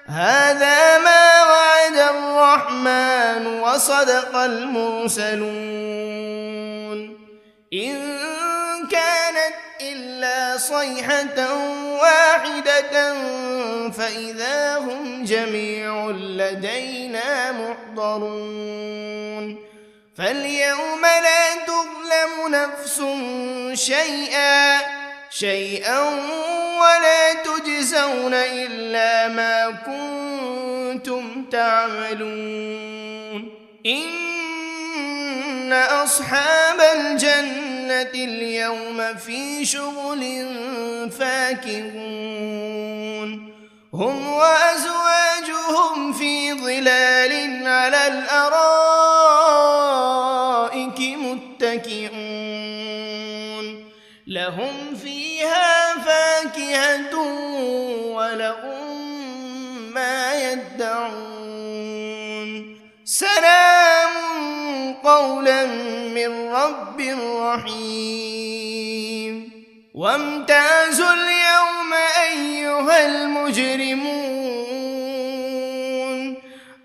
هذا ما وعد الرحمن وصدق المرسلون إن كانت إلا صيحة واحدة فإذا هم جميع لدينا محضرون فاليوم لا تظلم نفس شيئا ولا تجزون إلا ما كنتم تعملون إن أصحاب الجنة اليوم في شغل فاكهون هم وأزواجهم في ظلال على الأرائك متكئون لهم فيها فاكهة ولهم ما يدعون سلام قولا من رب رحيم وامتازوا اليوم أيها المجرمون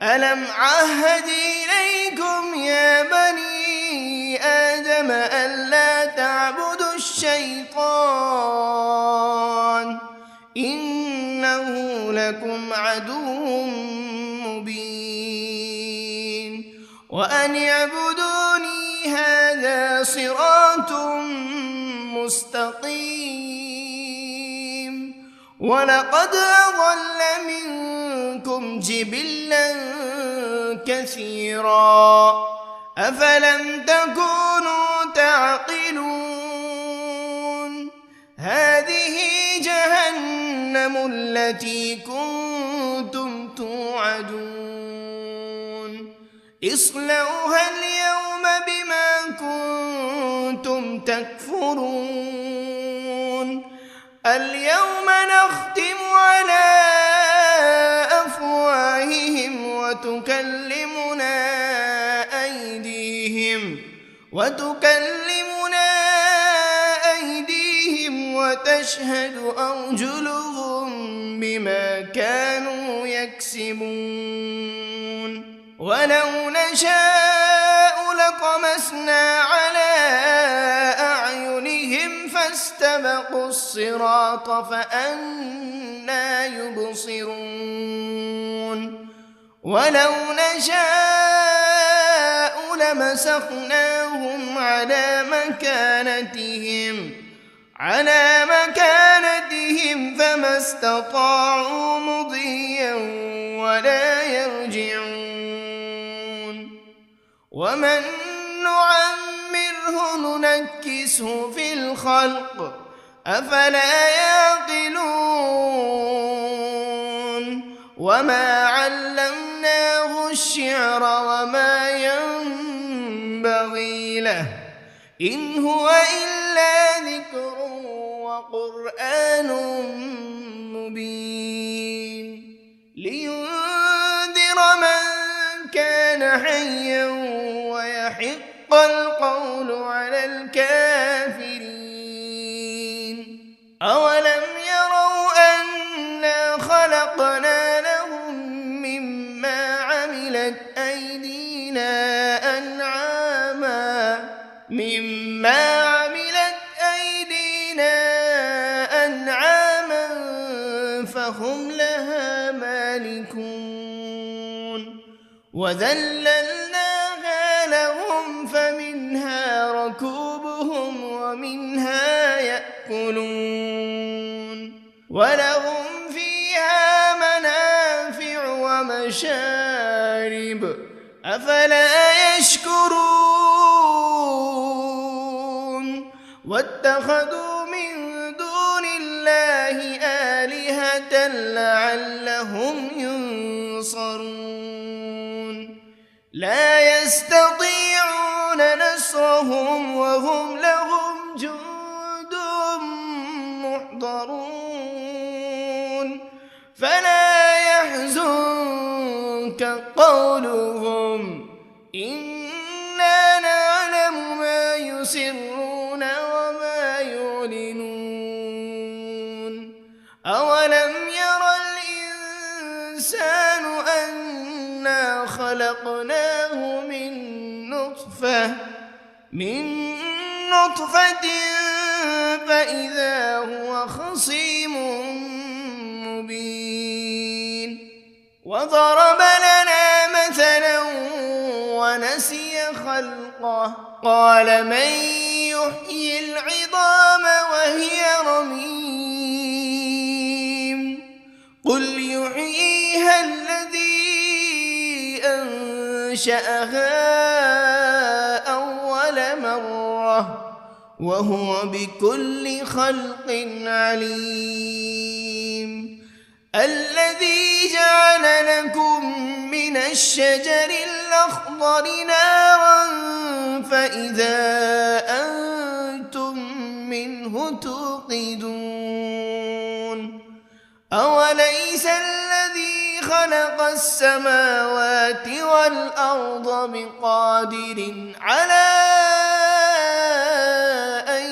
ألم عهد إليكم يا بني آدم ألا تعبدوا الشيطان إنه لكم عدو مبين وأن اعبدوني هذا صراط مستقيم ولقد أضل منكم جبلا كثيرا أفلم تكونوا تعقلون هذه جهنم التي كنتم توعدون اصلوها اليوم بما كنتم تكفرون اليوم نختم على أفواههم وتكلمنا أيديهم وتشهد أرجلهم بما كانوا يكسبون ولو نشاء لطمسنا على أعينهم فاستبقوا الصراط فأنى يبصرون ولو نشاء لمسخناهم على مكانتهم فما استطاعوا مضيا ولا يرجعون ومن نعمره ننكسه في الخلق أفلا يعقلون وما علمناه الشعر وما ينبغي له إن هو إلا ذكر وقرآن مبين لينذر من كان حيا ويحق القول على الكافرين أولم يروا أنا خلقنا لهم مما عملت أيدينا أنعاما فهم لها مالكون وذللناها لهم فمنها ركوبهم ومنها يأكلون ولهم فيها منافع ومشارب أفلا يشكرون واتخذوا من دون الله آلهة لعلهم ينصرون لا يستطيعون نصرهم وهم لهم جند محضرون فلا يحزنك قولهم إنا نعلم ما يسرون وما يعلنون أولم ير الإنسان أنا خلقناه من نطفة فإذا هو خصيم مبين وضرب لنا مثلا ونسي خلقه قال من يحيي العظام وهي رميم قل يحييها الذي أنشأها أول مرة وهو بكل خلق عليم الذي جعل لكم من الشجر الأخضر نارا فإذا أنتم منه توقدون أوليس الذي خلق السماوات والأرض بقادر على أن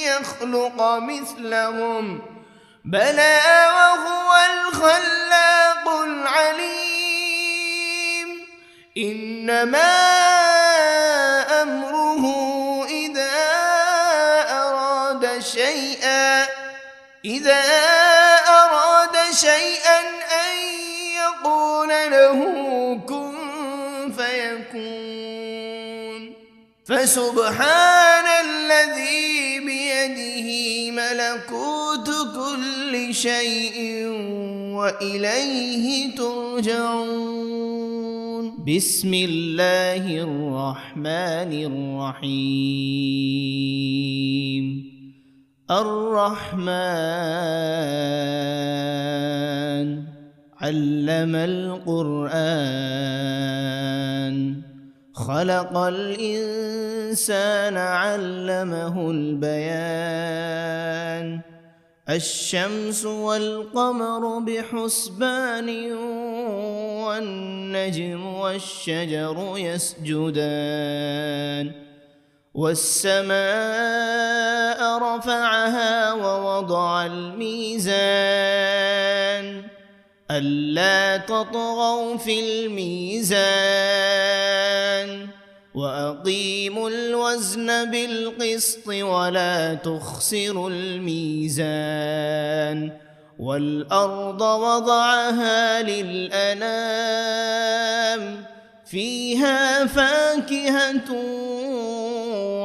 يخلق مثلهم بلى وهو الخلاق العليم إنما أمره إذا أراد شيئا أن يقول له كن فيكون فسبحان الذي بيده ملكوت كل شيء وإليه ترجعون بسم الله الرحمن الرحيم الرحمن علم القرآن خلق الإنسان علمه البيان الشمس والقمر بحسبان والنجم والشجر يسجدان والسماء رفعها ووضع الميزان ألا تطغوا في الميزان وأقيموا الوزن بالقسط ولا تخسروا الميزان والأرض وضعها للأنام فيها فاكهة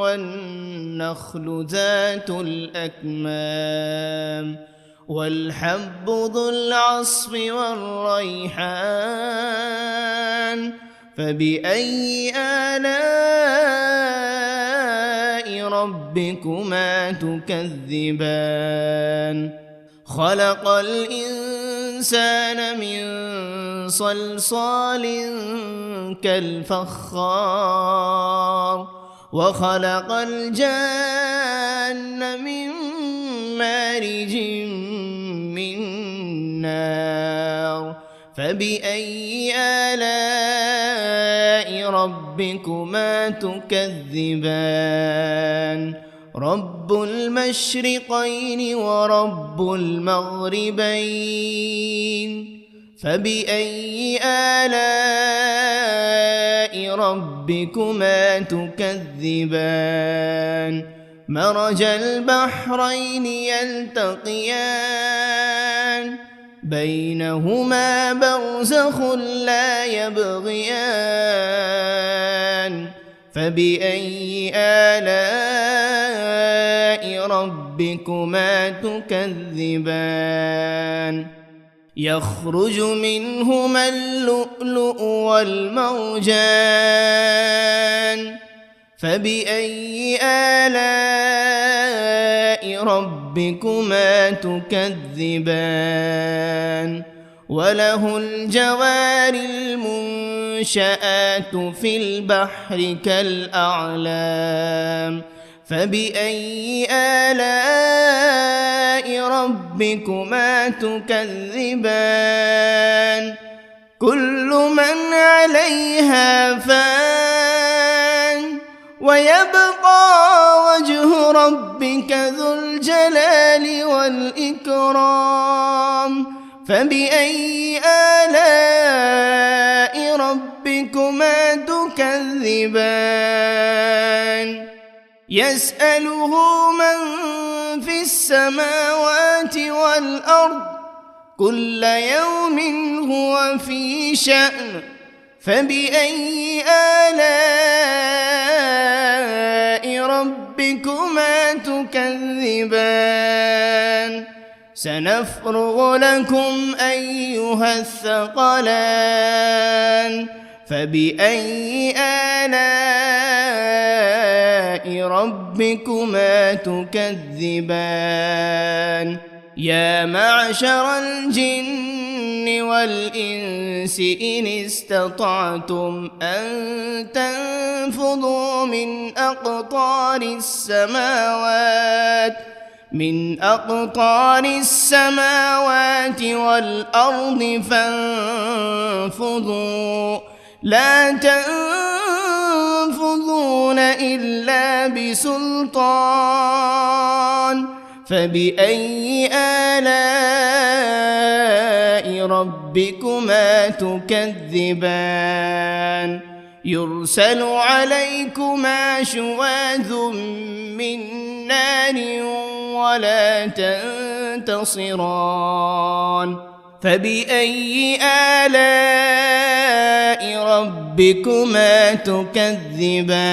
والنخل ذات الأكمام والحب ذو العصف والريحان فبأي آلاء ربكما تكذبان خلق الإنسان من صلصال كالفخار وخلق الجان من مارج من نار فبأي آلاء ربكما تكذبان رب المشرقين ورب المغربين فبأي آلاء ربكما تكذبان مرج البحرين يلتقيان بينهما برزخ لا يبغيان فبأي آلاء ربكما تكذبان يخرج منهما اللؤلؤ والمرجان فبأي آلاء ربكما تكذبان وله الجوار المنشآت في البحر كالأعلام فبأي آلاء ربكما تكذبان كل من عليها فان ويبقى وجه ربك ذو الجلال والإكرام فبأي آلاء ربكما تكذبان يسأله من في السماوات والأرض كل يوم هو في شأن فبأي آلاء ربكما تكذبان سنفرغ لكم أيها الثقلان فبأي آلاء ربكما تكذبان يا معشر الجن والإنس إن استطعتم أن تنفذوا من أقطار السماوات والأرض فانفذوا لا تنفذون إلا بسلطان فبأي آلاء ربكما تكذبان يرسل عليكما شواذ من نار ولا تنتصران فبأي آلاء ربكما تكذبان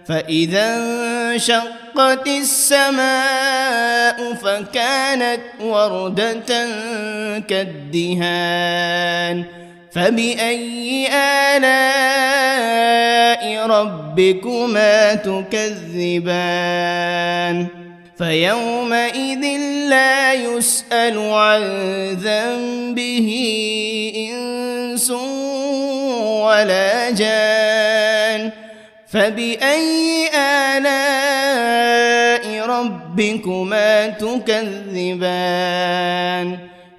فإذا انشقت السماء فكانت وردة كالدهان فبأي آلاء ربكما تكذبان فيومئذ لا يسأل عن ذنبه إنس ولا جان فبأي آلاء ربكما تكذبان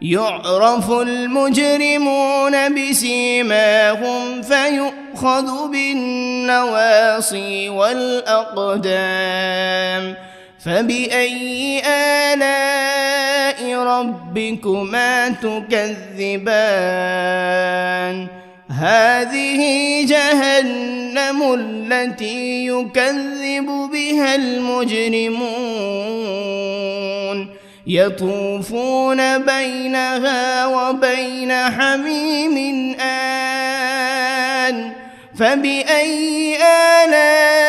يعرف المجرمون بسيماهم فيؤخذ بالنواصي والأقدام فبأي آلاء ربكما تكذبان هذه جهنم التي يكذب بها المجرمون يطوفون بينها وبين حميم آن فبأي آلاء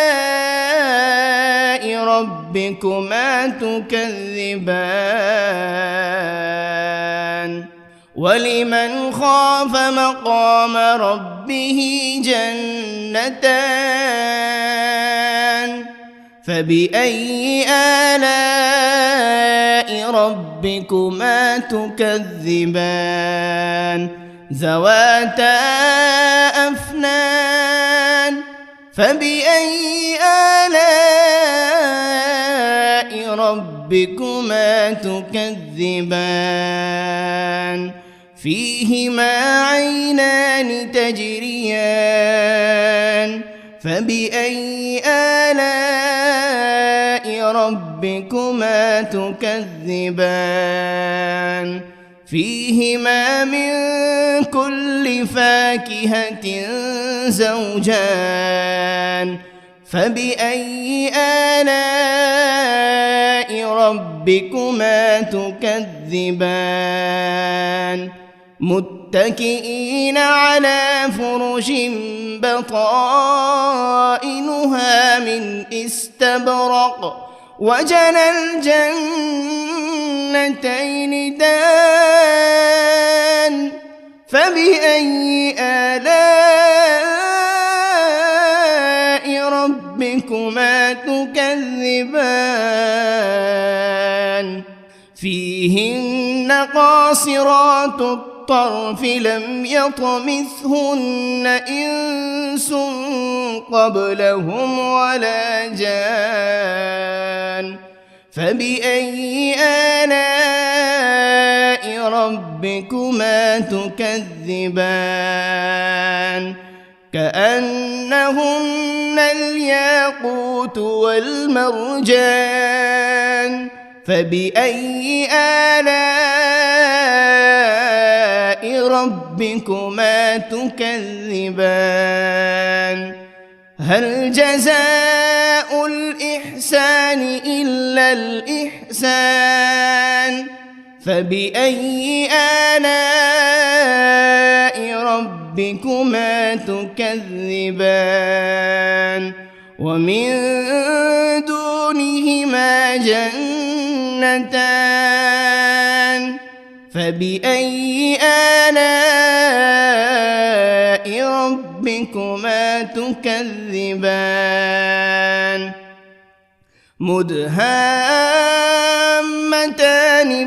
ربكما تكذبان ولمن خاف مقام ربه جنتان فبأي آلاء ربكما تكذبان ذواتا أفنان فبأي آلاء ربكما تكذبان فيهما عينان تجريان فبأي آلاء ربكما تكذبان فيهما من كل فاكهة زوجان فبأي آلاء ربكما تكذبان متكئين على فرش بطائنها من استبرق وجنى الجنتين دان فبأي آلاء ربكما تكذبان فيهن قاصرات الطرف لم يطمثهن إنس قبلهم ولا جان فبأي آلاء ربكما تكذبان كأنهن الياقوت والمرجان فبأي آلاء ربكما تكذبان هل جزاء الإحسان إلا الإحسان فبأي آلاء ربكما تكذبان ومن دونهما جنتان فبأي آلاء ربكما تكذبان مدهامتان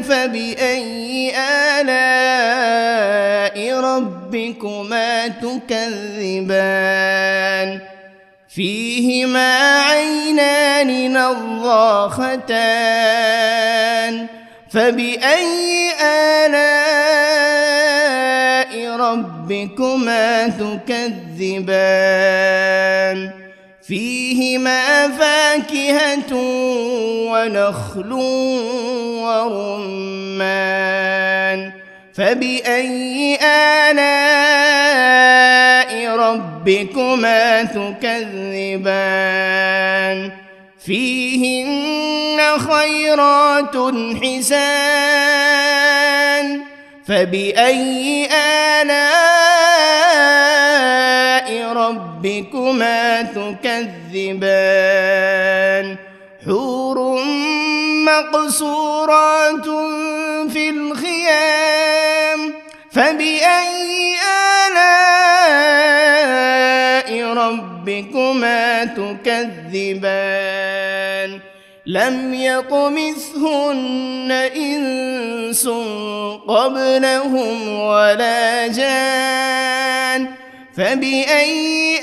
فبأي آلاء ربكما تكذبان فيهما عينان نضاختان فبأي آلاء ربكما تكذبان فيهما فاكهة ونخل ورمان فبأي آلاء ربكما تكذبان فيهن خيرات حسان فبأي آلاء ربكما تكذبان حور مقصورات في الخيام فبأي آلاء ربكما تكذبان لم يطمثهن إنس قبلهم ولا جان فبأي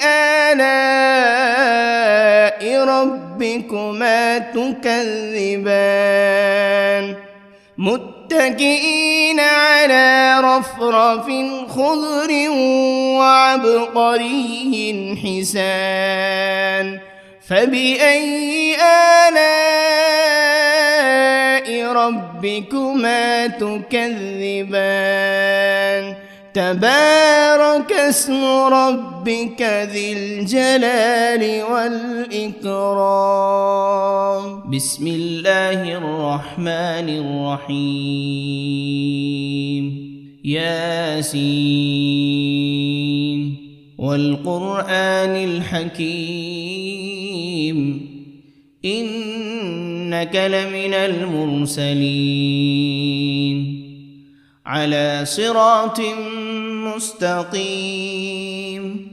آلاء ربكما تكذبان متكئين على رفرف خضر وعبقري حسان فبأي آلاء ربكما تكذبان تبارك اسم ربك ذي الجلال والإكرام. بسم الله الرحمن الرحيم. ياسين والقرآن الحكيم إنك لمن المرسلين على صراط مستقيم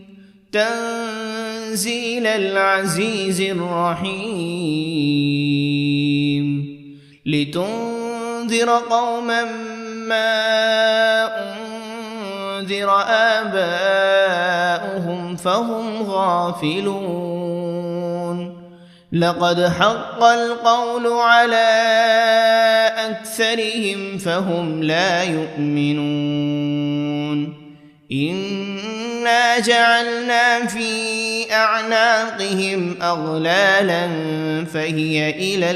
تنزيل العزيز الرحيم لتنذر قوما ما أنذر آباؤهم فهم غافلون لقد حق القول على أكثرهم فهم لا يؤمنون إنا جعلنا في أعناقهم أغلالا فهي إلى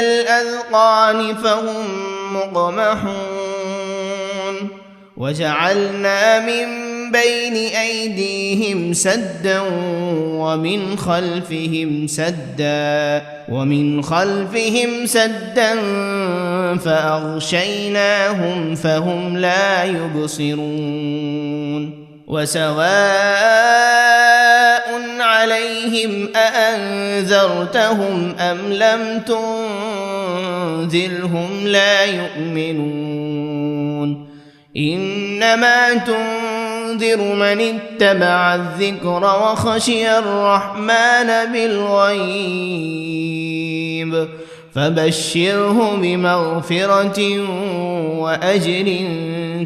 الأذقان فهم مقمحون وجعلنا من بين أيديهم سدا ومن خلفهم سدا فأغشيناهم فهم لا يبصرون وسواء عليهم أأنذرتهم أم لم تنذرهم لا يؤمنون إنما تنذر من اتبع الذكر وخشي الرحمن بالغيب فبشره بمغفرة وأجر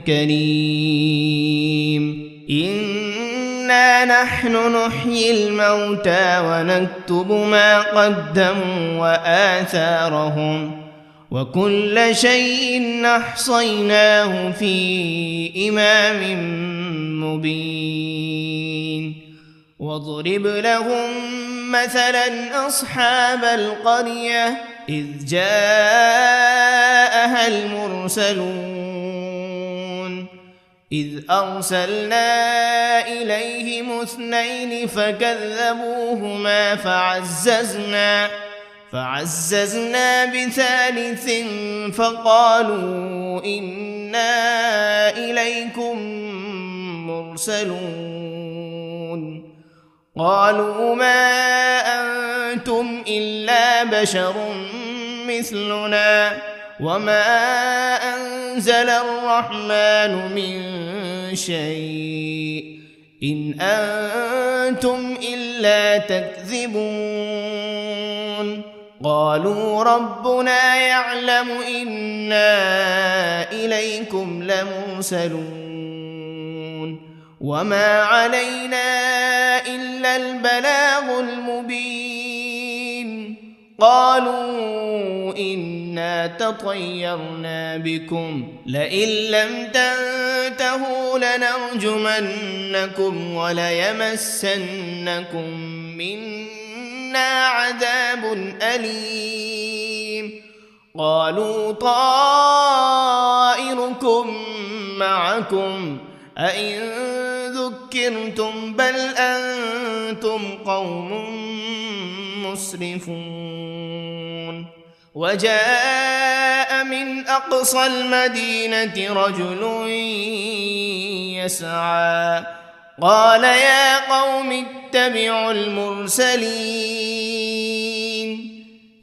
كريم. إنا نحن نحيي الموتى ونكتب ما قدموا وآثارهم وكل شيء أحصيناه في إمام مبين. واضرب لهم مثلا أصحاب القرية إذ جاءها المرسلون إذ أرسلنا إليهم 2 فكذبوهما فعززنا بثالث فقالوا إنا إليكم مرسلون قالوا ما أنتم إلا بشر مثلنا وما أنزل الرحمن من شيء إن أنتم إلا تكذبون قالوا ربنا يعلم إنا إليكم لمرسلون وما علينا إلا البلاغ المبين. قالوا إنا تطيرنا بكم لئن لم تنتهوا لنرجمنكم وليمسنكم منا عذاب أليم. قالوا طائركم معكم أئن ذكرتم بل أنتم قوم مسرفون. وجاء من أقصى المدينة رجل يسعى قال يا قوم اتبعوا المرسلين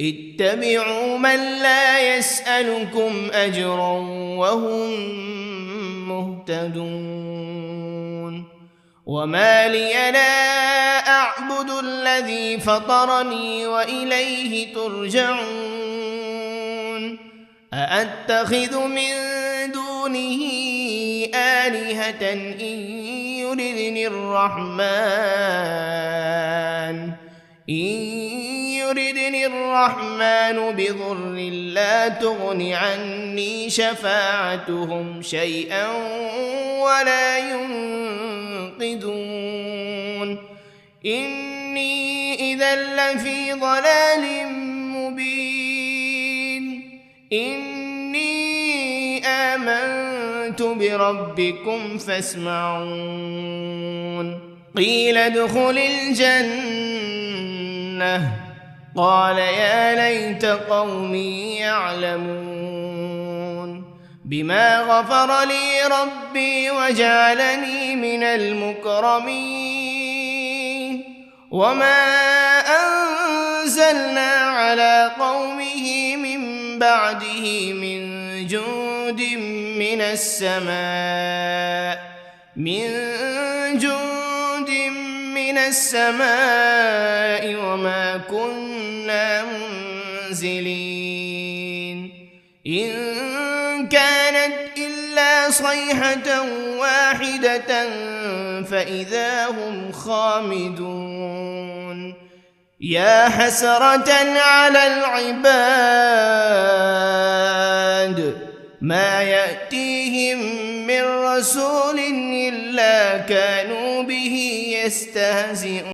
اتبعوا من لا يسألكم أجرا وهم مهتدون. وما لي لا أعبد الذي فطرني وإليه ترجعون. أأتخذ من دونه آلهة إن يردني الرحمن بضر لا تغن عني شفاعتهم شيئا ولا ينقذون. إني إذا لفي ضلال إني آمنت بربكم فاسمعون قيل ادخل الجنة قال يا ليت قومي يعلمون بما غفر لي ربي وجعلني من المكرمين وما أنزلنا على قومه من بعده من جند من السماء وما كنا منزلين إن كانت إلا صيحة واحدة فإذا هم خامدون يا حسرة على العباد ما يأتيهم من رسول إلا كانوا به يستهزئون